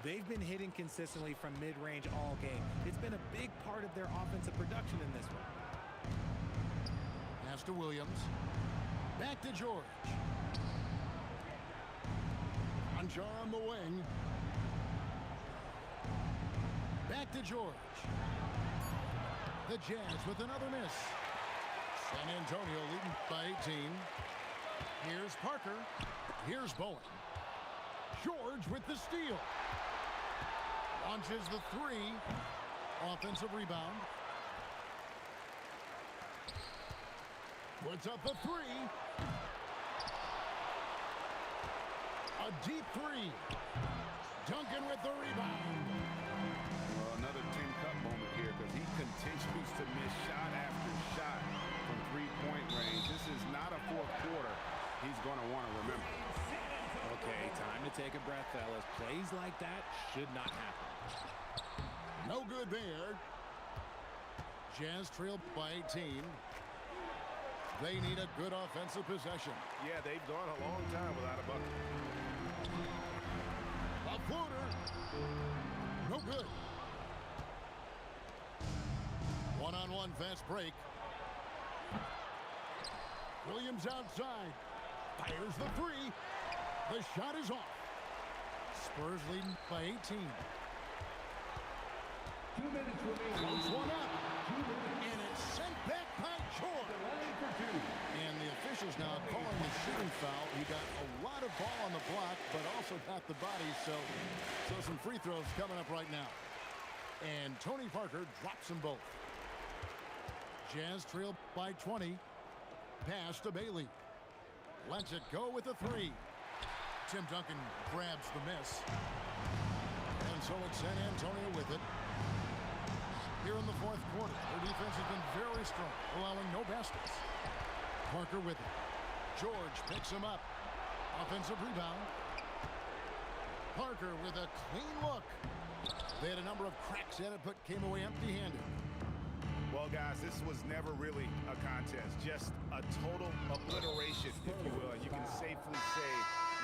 S9: They've been hitting consistently from mid-range all game. It's been a big part of their offensive production in this one.
S7: Pass to Williams. Back to George. Anjar on the wing. Back to George. The Jazz with another miss. San Antonio leading by 18. Here's Parker. Here's Bowen. George with the steal. Launches the three. Offensive rebound. Puts up the three. A deep three. Duncan with the rebound.
S8: Well, another Tin Cup moment here because he continues to miss shot after shot from three-point range. This is not a fourth quarter he's going to want to remember.
S9: Okay, time to take a breath, fellas. Plays like that should not happen.
S7: No good there. Jazz trailed by 18. They need a good offensive possession.
S8: Yeah, they've gone a long time without a bucket.
S7: A floater. No good. One-on-one fast break. Williams outside. Fires the three. The shot is off. Spurs leading by 18.
S3: 2 minutes remaining.
S7: Close one up.
S3: 2 minutes.
S7: And it's sent back by George.
S3: Line for 2.
S7: And the officials now calling the shooting foul. He got a lot of ball on the block, but also got the body. So some free throws coming up right now. And Tony Parker drops them both. Jazz trailed by 20. Pass to Bailey. Lets it go with a three. Tim Duncan grabs the miss. And so it's San Antonio with it. Here in the fourth quarter, their defense has been very strong, allowing no baskets. Parker with it. George picks him up. Offensive rebound. Parker with a clean look. They had a number of cracks at it, but came away empty-handed.
S8: Well, guys, this was never really a contest. Just a total obliteration, if you will. You can safely say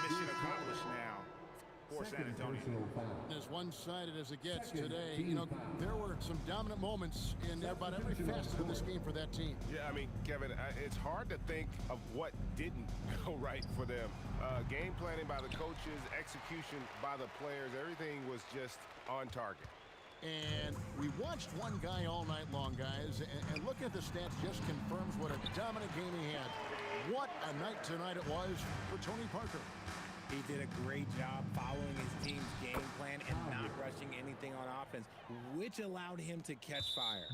S8: mission accomplished now for San Antonio.
S7: As one-sided as it gets today, you know, there were some dominant moments in about every facet of this game for that team.
S8: Yeah, I mean, Kevin, it's hard to think of what didn't go right for them. Game planning by the coaches, execution by the players, everything was just on target.
S7: And we watched one guy all night long, guys, and looking at the stats just confirms what a dominant game he had. What a night tonight it was for Tony Parker.
S9: He did a great job following his team's game plan and not rushing anything on offense, which allowed him to catch fire.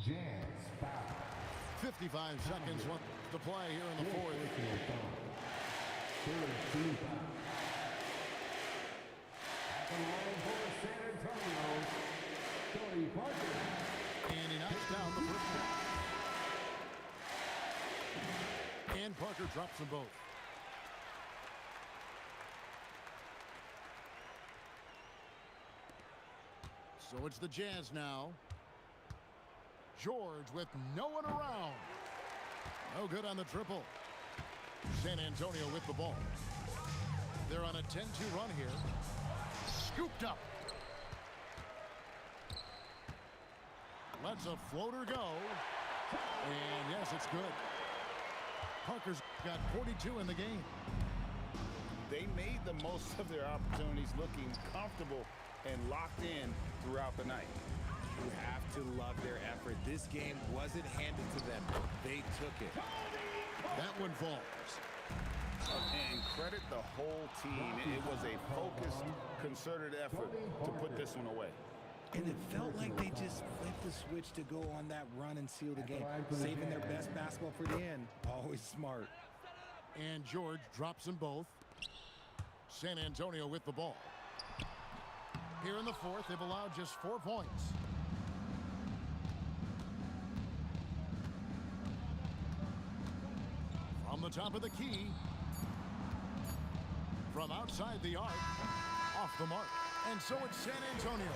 S7: 55 seconds left to play here in the fourth. And he knocks down the first one. And Parker drops them both. So it's the Jazz now. George with no one around. No good on the triple. San Antonio with the ball. They're on a 10-2 run here. Scooped up. Lets a floater go. And yes, it's good. Parker's got 42 in the game.
S8: They made the most of their opportunities, looking comfortable and locked in throughout the night.
S9: You have to love their effort. This game wasn't handed to them. They took it.
S7: That one falls.
S8: And credit the whole team. It was a focused, concerted effort to put this one away.
S9: And it felt like they just flipped the switch to go on that run and seal the game. Saving their best basketball for the end. Always smart.
S7: And George drops them both. San Antonio with the ball. Here in the fourth, they've allowed just 4 points. From the top of the key. From outside the arc. Off the mark. And so it's San Antonio.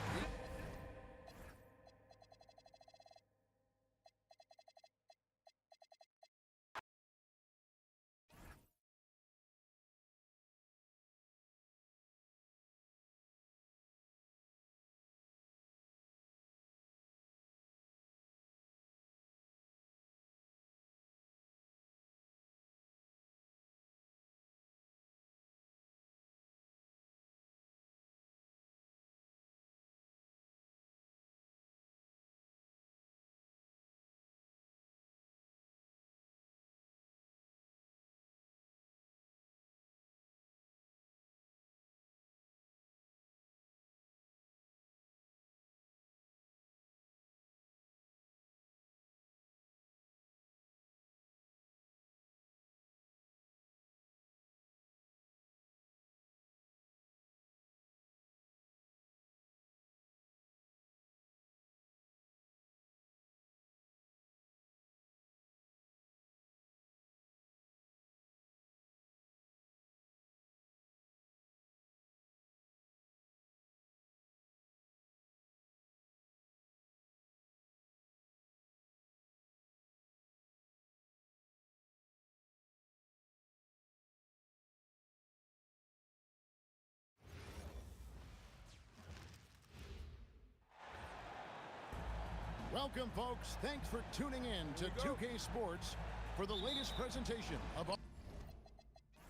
S7: Welcome, folks. Thanks for tuning in to 2K Sports for the latest presentation of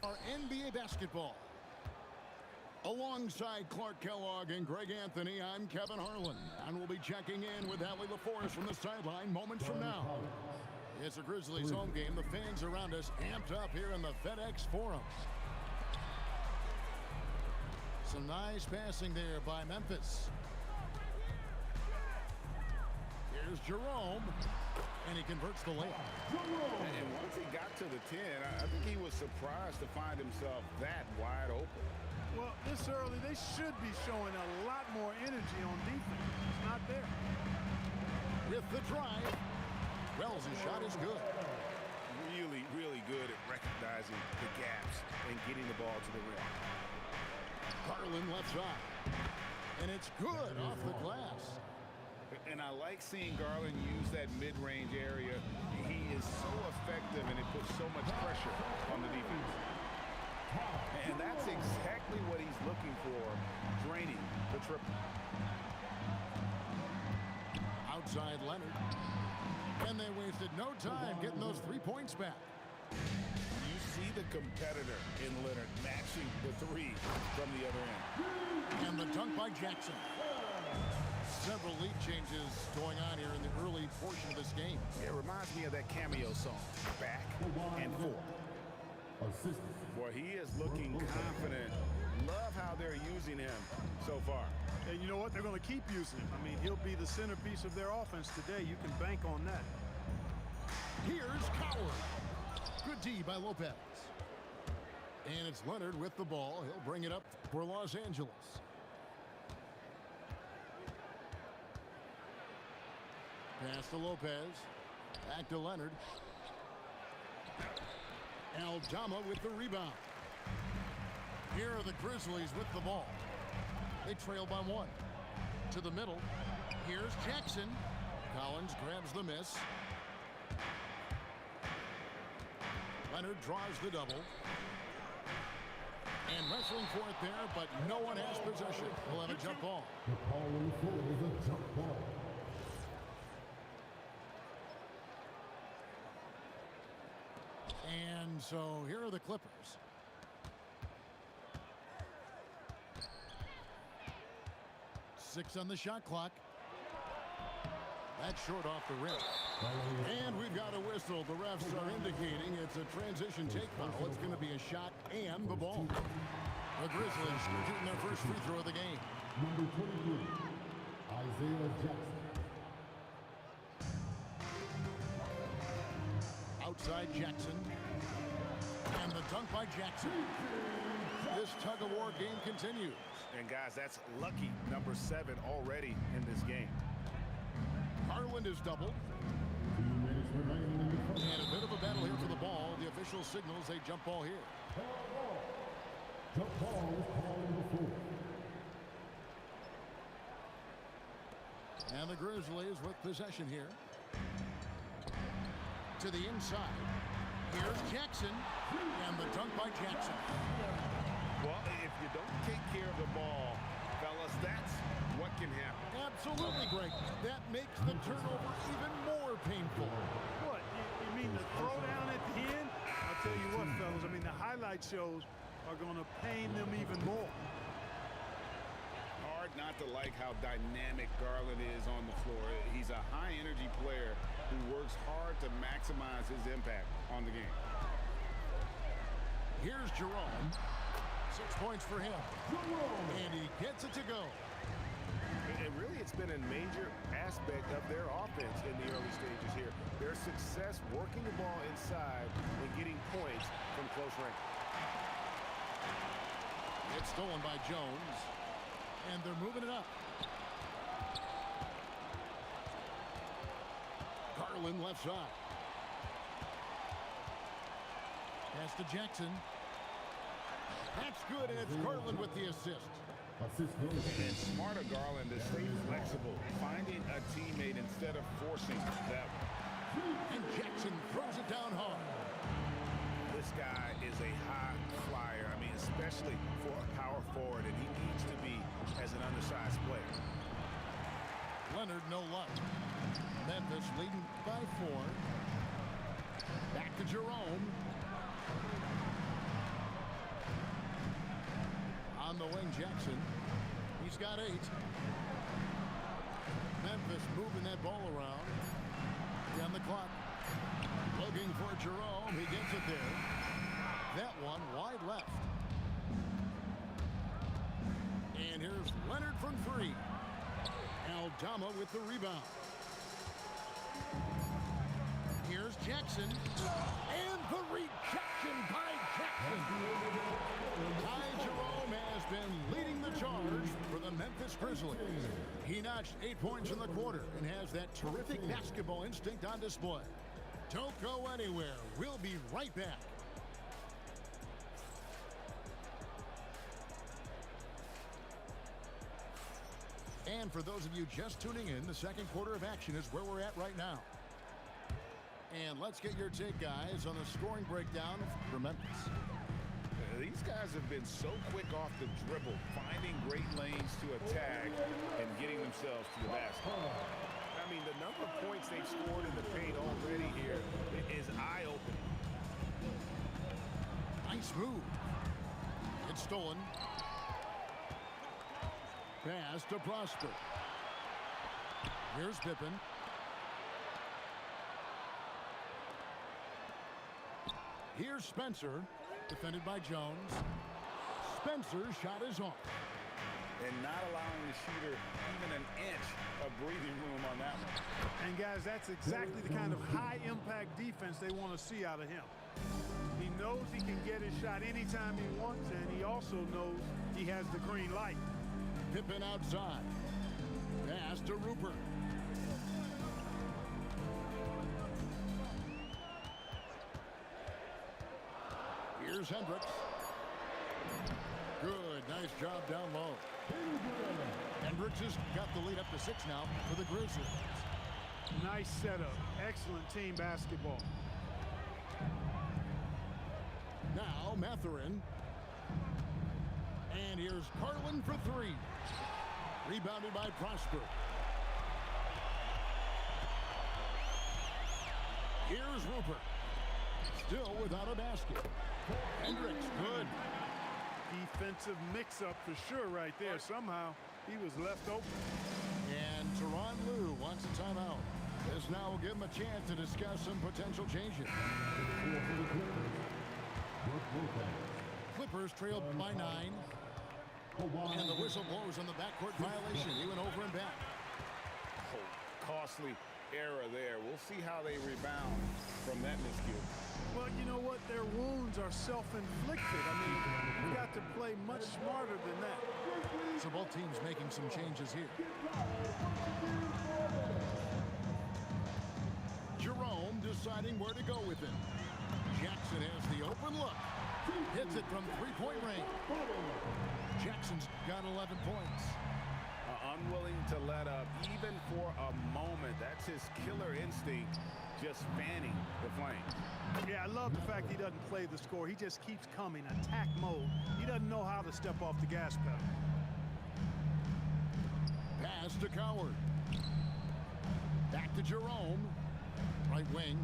S7: our NBA basketball. Alongside Clark Kellogg and Greg Anthony, I'm Kevin Harlan, and we'll be checking in with Allie LaForce from the sideline moments from now. It's a Grizzlies home game. The fans around us amped up here in the FedEx Forum. Some nice passing there by Memphis. Here's Jerome, And he converts the layup.
S8: And once he got to the 10, I think he was surprised to find himself that wide open.
S4: Well, this early, they should be showing a lot more energy on defense. It's not there.
S7: With the drive, Wells' shot is good.
S8: Really, really good at recognizing the gaps and getting the ball to the rim.
S7: Garland left side. And it's good off the glass.
S8: And I like seeing Garland use that mid-range area. He is so effective, and it puts so much pressure on the defense. And that's exactly what he's looking for, draining the triple.
S7: Outside Leonard. And they wasted no time getting those 3 points back.
S8: You see the competitor in Leonard matching the three from the other end.
S7: And the dunk by Jackson. Several lead changes going on here in the early portion of this game.
S8: It reminds me of that cameo song, Back and Forth. Boy, he is looking confident. Love how they're using him so far.
S4: And you know what? They're going to keep using him. I mean, he'll be the centerpiece of their offense today. You can bank on that.
S7: Here's Coward. Good D by Lopez. And it's Leonard with the ball. He'll bring it up for Los Angeles. Pass to Lopez. Back to Leonard. Aldama with the rebound. Here are the Grizzlies with the ball. They trail by 1. To the middle. Here's Jackson. Collins grabs the miss. Leonard draws the double. And wrestling for it there, but no one has possession. We'll have a jump ball.
S3: The call on the floor is a jump ball.
S7: And so here are the Clippers. Six on the shot clock. That's short off the rim. And we've got a whistle. The refs are indicating it's a transition take foul. It's going to be a shot and the ball. The Grizzlies shooting their first free throw of the game.
S3: Number 23, Isaiah Jackson.
S7: Outside Jackson. And the dunk by Jackson. This tug-of-war game continues.
S8: And guys, that's lucky number 7 already in this game.
S7: Garland is doubled.
S3: 2 minutes remaining in the first.
S7: And a bit of a battle here for the ball. The official signals a jump ball here.
S3: Jump ball is called on the floor.
S7: And the Grizzlies with possession here. To the inside. Here's Jackson. And the dunk by Jackson.
S8: Well, if you don't take care of the ball, fellas, that's what can happen.
S7: Absolutely, Greg. That makes the turnover even more painful.
S4: What? You mean the throwdown at the end? I'll tell you what, fellas. I mean, the highlight shows are going to pain them even more.
S8: Hard not to like how dynamic Garland is on the floor. He's a high-energy player who works hard to maximize his impact on the game.
S7: Here's Jerome. 6 points for him. And he gets it to go.
S8: And really, it's been a major aspect of their offense in the early stages here. Their success working the ball inside and getting points from close range.
S7: It's stolen by Jones. And they're moving it up. Garland left side. Pass to Jackson. That's good, and it's Garland with the assist.
S3: Assist goes.
S8: And smart of Garland to stay flexible, finding a teammate instead of forcing that one.
S7: And Jackson throws it down hard.
S8: This guy is a high flyer. I mean, especially for a power forward, and he needs to be as an undersized player.
S7: Leonard, no luck. Memphis leading by 4. Back to Jerome. On the wing, Jackson. He's got 8. Memphis moving that ball around. Down the clock. Looking for Jerome. He gets it there. That one wide left. And here's Leonard from 3. Aldama with the rebound. Here's Jackson. And the rejection by Jackson. Ty Jerome has been leading the charge for the Memphis Grizzlies. He notched 8 points in the quarter and has that terrific basketball instinct on display. Don't go anywhere. We'll be right back. And for those of you just tuning in, the second quarter of action is where we're at right now. And let's get your take, guys, on the scoring breakdown for Memphis.
S8: These guys have been so quick off the dribble, finding great lanes to attack and getting themselves to the basket.
S2: I mean, the number of points they've scored in the paint already here is eye-opening.
S7: Nice move. It's stolen. Pass to Prosper. Here's Pippen. Here's Spencer, defended by Jones. Spencer's shot is off.
S8: And not allowing the shooter even an inch of breathing room on that one.
S10: And guys, that's exactly the kind of high-impact defense they want to see out of him. He knows he can get his shot anytime he wants, and he also knows he has the green light.
S7: Pippen outside. Pass to Rupert. Here's Hendricks. Good, nice job down low. Hendricks has got the lead up to 6 now for the Grizzlies.
S10: Nice setup. Excellent team basketball.
S7: Now Mathurin. And here's Carlin for 3. Rebounded by Prosper. Here's Rupert. Still without a basket. Hendricks, good.
S10: Defensive mix-up for sure right there. Somehow he was left open.
S7: And Tyronn Lue wants a timeout. This now will give him a chance to discuss some potential changes. Clippers trailed by 9. And the whistle blows on the backcourt violation. He went over and back.
S8: Oh, costly error there. We'll see how they rebound from that miscue.
S10: Well, you know what? Their wounds are self-inflicted. I mean, you got to play much smarter than that.
S7: So both teams making some changes here. Jerome deciding where to go with it. Jackson has the open look. Hits it from three-point range. Jackson's got 11 points.
S8: Unwilling to let up even for a moment. That's his killer instinct, just fanning the flames.
S10: Yeah, I love the fact he doesn't play the score. He just keeps coming, attack mode. He doesn't know how to step off the gas pedal.
S7: Pass to Coward. Back to Jerome. Right wing.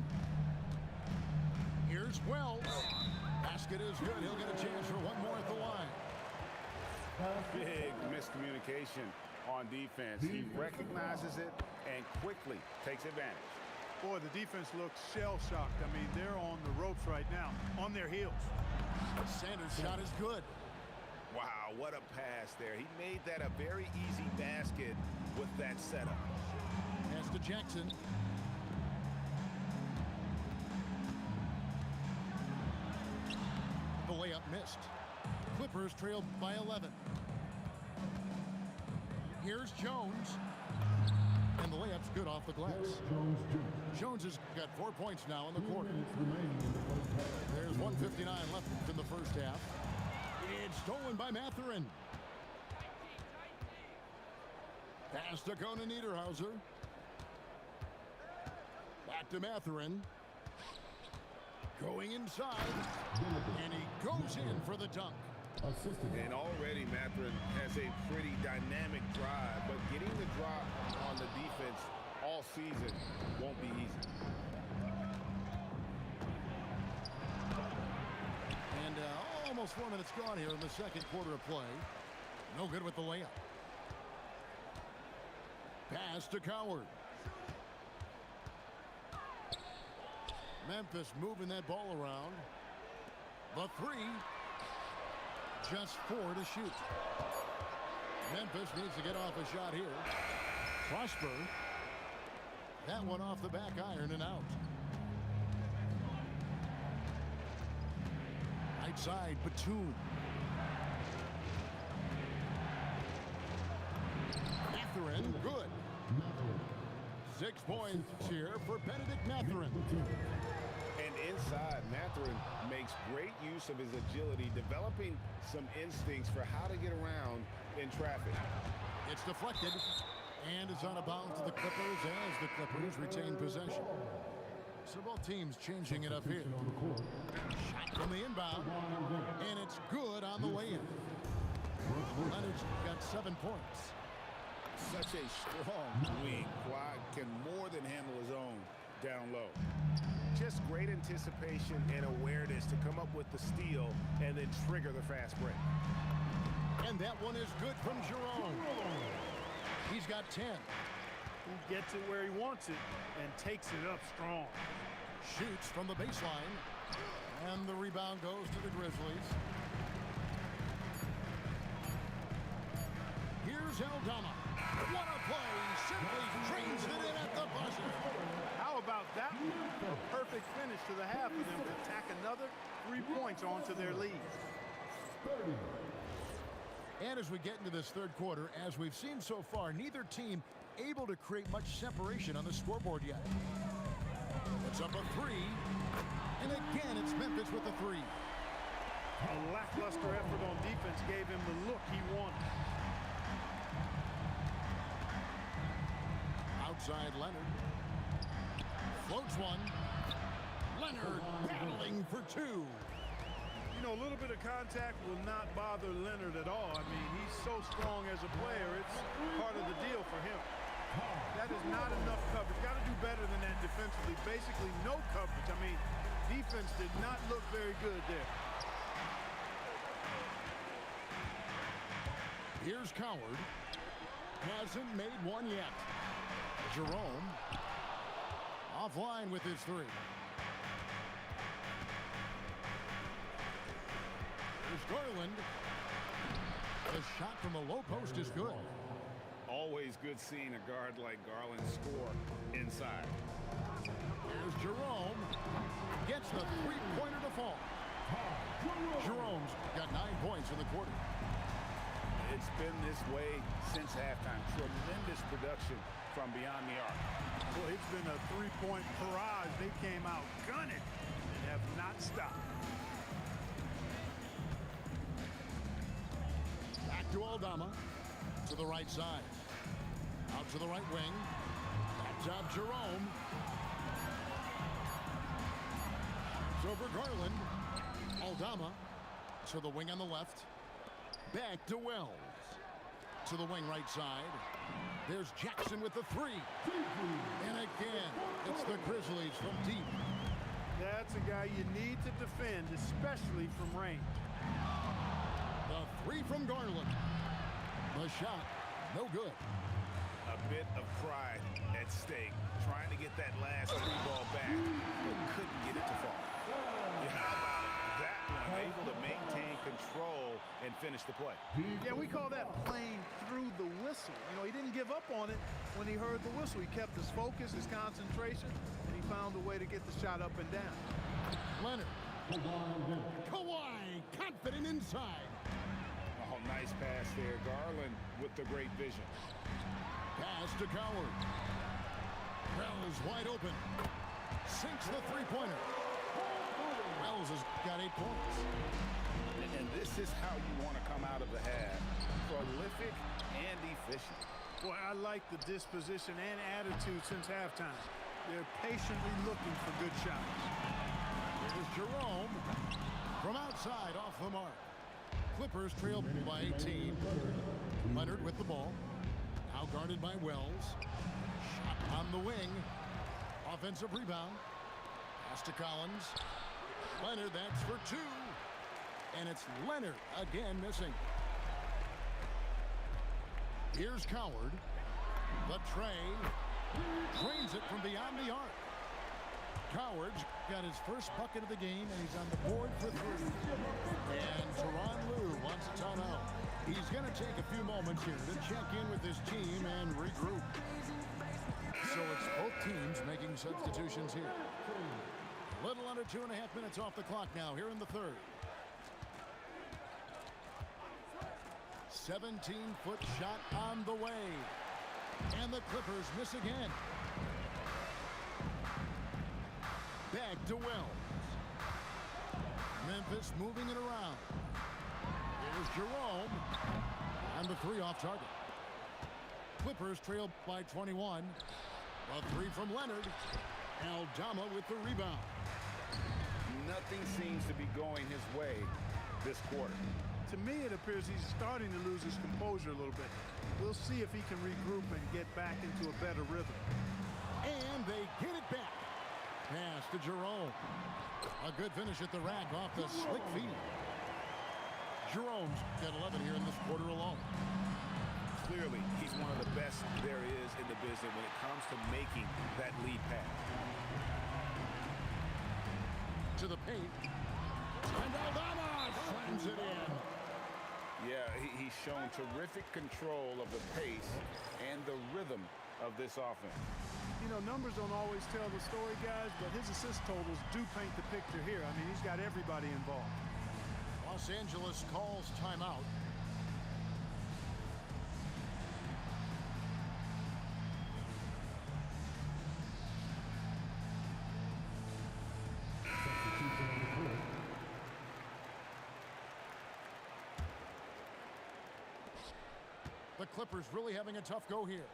S7: Here's Wells. Basket is good. He'll get a chance for one more at the line.
S8: Big miscommunication on defense. He recognizes it and quickly takes advantage.
S10: Boy, the defense looks shell-shocked. I mean, they're on the ropes right now, on their heels.
S7: Sanders' shot is good.
S8: Wow, what a pass there. He made that a very easy basket with that setup.
S7: Pass to Jackson. The layup missed. Clippers trailed by 11. Here's Jones. And the layup's good off the glass. Jones has got 4 points now in the quarter. There's 1:59 left in the first half. It's stolen by Mathurin. Pass to Conan Niederhauser. Back to Mathurin. Going inside. And he goes in for the dunk.
S8: And already Mathurin has a pretty dynamic drive, but getting the drop on the defense all season won't be easy.
S7: And almost 4 minutes gone here in the second quarter of play. No good with the layup. Pass to Coward. Memphis moving that ball around. The 3. Just 4 to shoot. Memphis needs to get off a shot here. Prosper. That one off the back iron and out. right side, Batum. Mathurin, good. 6 points here for Benedict Mathurin.
S8: And inside, Mathurin makes great use of his agility, developing some instincts for how to get around in traffic.
S7: It's deflected, and it's out of bounds to the Clippers as the Clippers retain possession. So both teams changing it up here. Shot from the inbound, and it's good on the way in. Leonard's got 7 points.
S8: Such a strong wing. Kawhi can more than handle his own down low. Just great anticipation and awareness to come up with the steal and then trigger the fast break.
S7: And that one is good from Jerome. He's got 10.
S10: He gets it where he wants it and takes it up strong.
S7: Shoots from the baseline. And the rebound goes to the Grizzlies. Here's Aldama. What a play. Simply trains it in at the buzzer.
S10: How about that one? A perfect finish to the half of them to tack another 3 points onto their lead.
S7: And as we get into this third quarter, as we've seen so far, neither team able to create much separation on the scoreboard yet. It's up a 3. And again, it's Memphis with the 3.
S10: A lackluster effort on defense gave him the look he wanted.
S7: Outside Leonard. Floats one. Leonard battling for 2.
S10: You know, a little bit of contact will not bother Leonard at all. I mean, he's so strong as a player. It's part of the deal for him. That is not enough coverage. Got to do better than that defensively. Basically, no coverage. I mean, defense did not look very good there.
S7: Here's Coward. Hasn't made one yet. Jerome. Offline with his 3. Here's Garland. The shot from the low post is good.
S8: Always good seeing a guard like Garland score inside.
S7: Here's Jerome. Gets the 3-pointer to fall. Jerome's got 9 points in the quarter.
S8: It's been this way since halftime. Tremendous production from beyond the arc.
S10: Well, it's been a 3-point barrage. They came out gunning and have not stopped.
S7: Back to Aldama. To the right side. Out to the right wing. That's up Jerome. It's over Garland. Aldama to the wing on the left. Back to Wells. To the wing right side. There's Jackson with the 3. And again, it's the Grizzlies from deep.
S10: That's a guy you need to defend, especially from range.
S7: The 3 from Garland. The shot, no good.
S8: A bit of pride at stake. Trying to get that last 3 ball back, but couldn't get it to fall. Yeah, how about it? That one, able to maintain control and finish the play.
S10: Yeah, we call that playing through the whistle. You know, he didn't give up on it when he heard the whistle. He kept his focus, his concentration, and he found a way to get the shot up and down.
S7: Leonard. Kawhi, confident inside.
S8: Oh, nice pass there. Garland with the great vision.
S7: Pass to Coward. Wells wide open. Sinks the 3-pointer. Wells has got 8 points.
S8: And this is how you want to come out of the half. Prolific and efficient.
S10: Boy, I like the disposition and attitude since halftime. They're patiently looking for good shots.
S7: Here's Jerome. From outside, off the mark. Clippers trail by 18. Leonard with the ball. Now guarded by Wells. Shot on the wing. Offensive rebound. Pass to Collins. Leonard, that's for 2. And it's Leonard again missing. Here's Coward. The tray. Drains it from beyond the arc. Coward's got his first bucket of the game, and he's on the board for 3. And Tyronn Lue wants a timeout. He's going to take a few moments here to check in with his team and regroup. So it's both teams making substitutions here. A little under 2.5 minutes off the clock now here in the third. 17-foot shot on the way. And the Clippers miss again. Back to Wells. Memphis moving it around. Here's Jerome. And the three off target. Clippers trail by 21. A three from Leonard. Aldama with the rebound.
S8: Nothing seems to be going his way this quarter.
S10: To me, it appears he's starting to lose his composure a little bit. We'll see if he can regroup and get back into a better rhythm.
S7: And they get it back. Pass to Jerome. A good finish at the rack off the slick feed. Jerome's got 11 here in this quarter alone.
S8: Clearly, he's one of the best there is in the business when it comes to making that lead pass.
S7: To the paint. And Aldama slams it in.
S8: Yeah, he's shown terrific control of the pace and the rhythm of this offense.
S10: You know, numbers don't always tell the story, guys, but his assist totals do paint the picture here. I mean, he's got everybody involved.
S7: Los Angeles calls timeout. The Clippers really having a tough go here.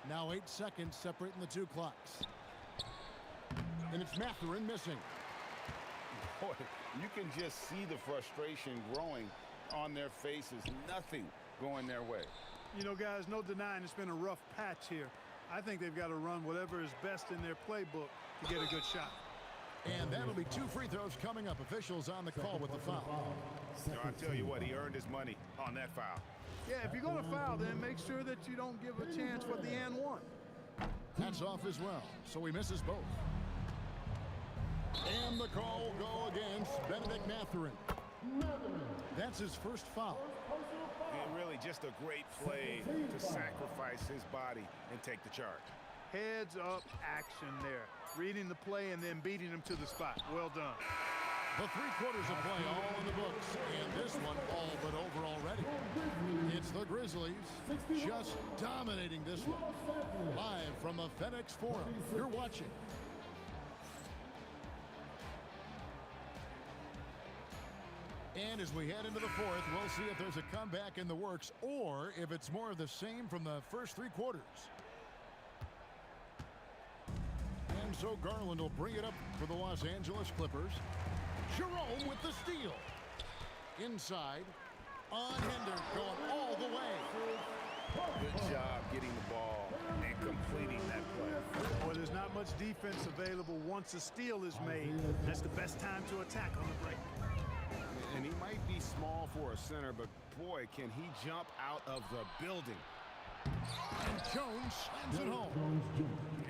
S7: Now 8 seconds separating the two clocks. And it's Mathurin missing.
S8: Boy, you can just see the frustration growing on their faces. Nothing going their way.
S10: You know, guys, no denying it's been a rough patch here. I think they've got to run whatever is best in their playbook to get a good shot.
S7: And that'll be 2 free throws coming up. Officials on the call with the foul.
S8: No, I tell you what, he earned his money on that foul.
S10: Yeah, if you're going to foul, then make sure that you don't give a chance for the and one.
S7: That's off as well, so he misses both. And the call will go against Benedict Mathurin. That's his first foul.
S8: And really just a great play to sacrifice his body and take the charge.
S10: Heads up action there. Reading the play and then beating him to the spot. Well done.
S7: The 3 quarters of play all in the books, and this one all but over already. It's the Grizzlies just dominating this one. Live from the FedEx Forum, you're watching. And as we head into the fourth, we'll see if there's a comeback in the works or if it's more of the same from the first 3 quarters. And so Garland will bring it up for the Los Angeles Clippers. Jerome with the steal. Inside. Unhindered, going all the way.
S8: Good job getting the ball and completing that play.
S10: Well, there's not much defense available once a steal is made. That's the best time to attack on the break.
S8: And he might be small for a center, but boy, can he jump out of the building.
S7: And Jones slams it home.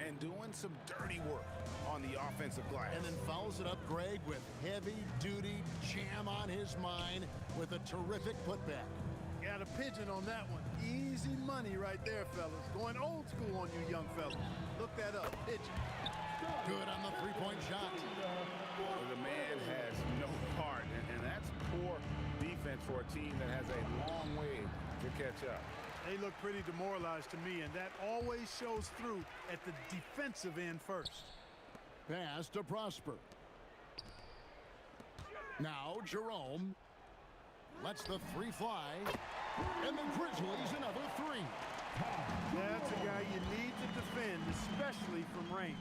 S8: And doing some dirty work on the offensive glass.
S7: And then fouls it up, Greg, with heavy-duty jam on his mind with a terrific putback.
S10: Got a pigeon on that one. Easy money right there, fellas. Going old school on you young fellas. Look that up. Pigeon.
S7: Good on the three-point shot.
S8: The man has no heart, and that's poor defense for a team that has a long way to catch up.
S10: They look pretty demoralized to me, and that always shows through at the defensive end first.
S7: Pass to Prosper. Now Jerome lets the 3 fly, and the Grizzlies another 3.
S10: That's a guy you need to defend, especially from range.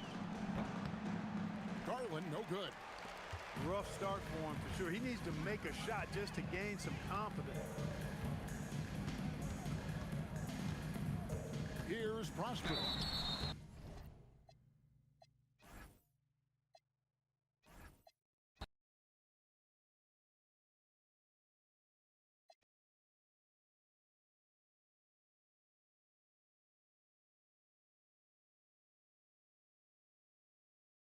S7: Garland, no good.
S10: Rough start for him for sure. He needs to make a shot just to gain some confidence.
S7: Here's Prosper.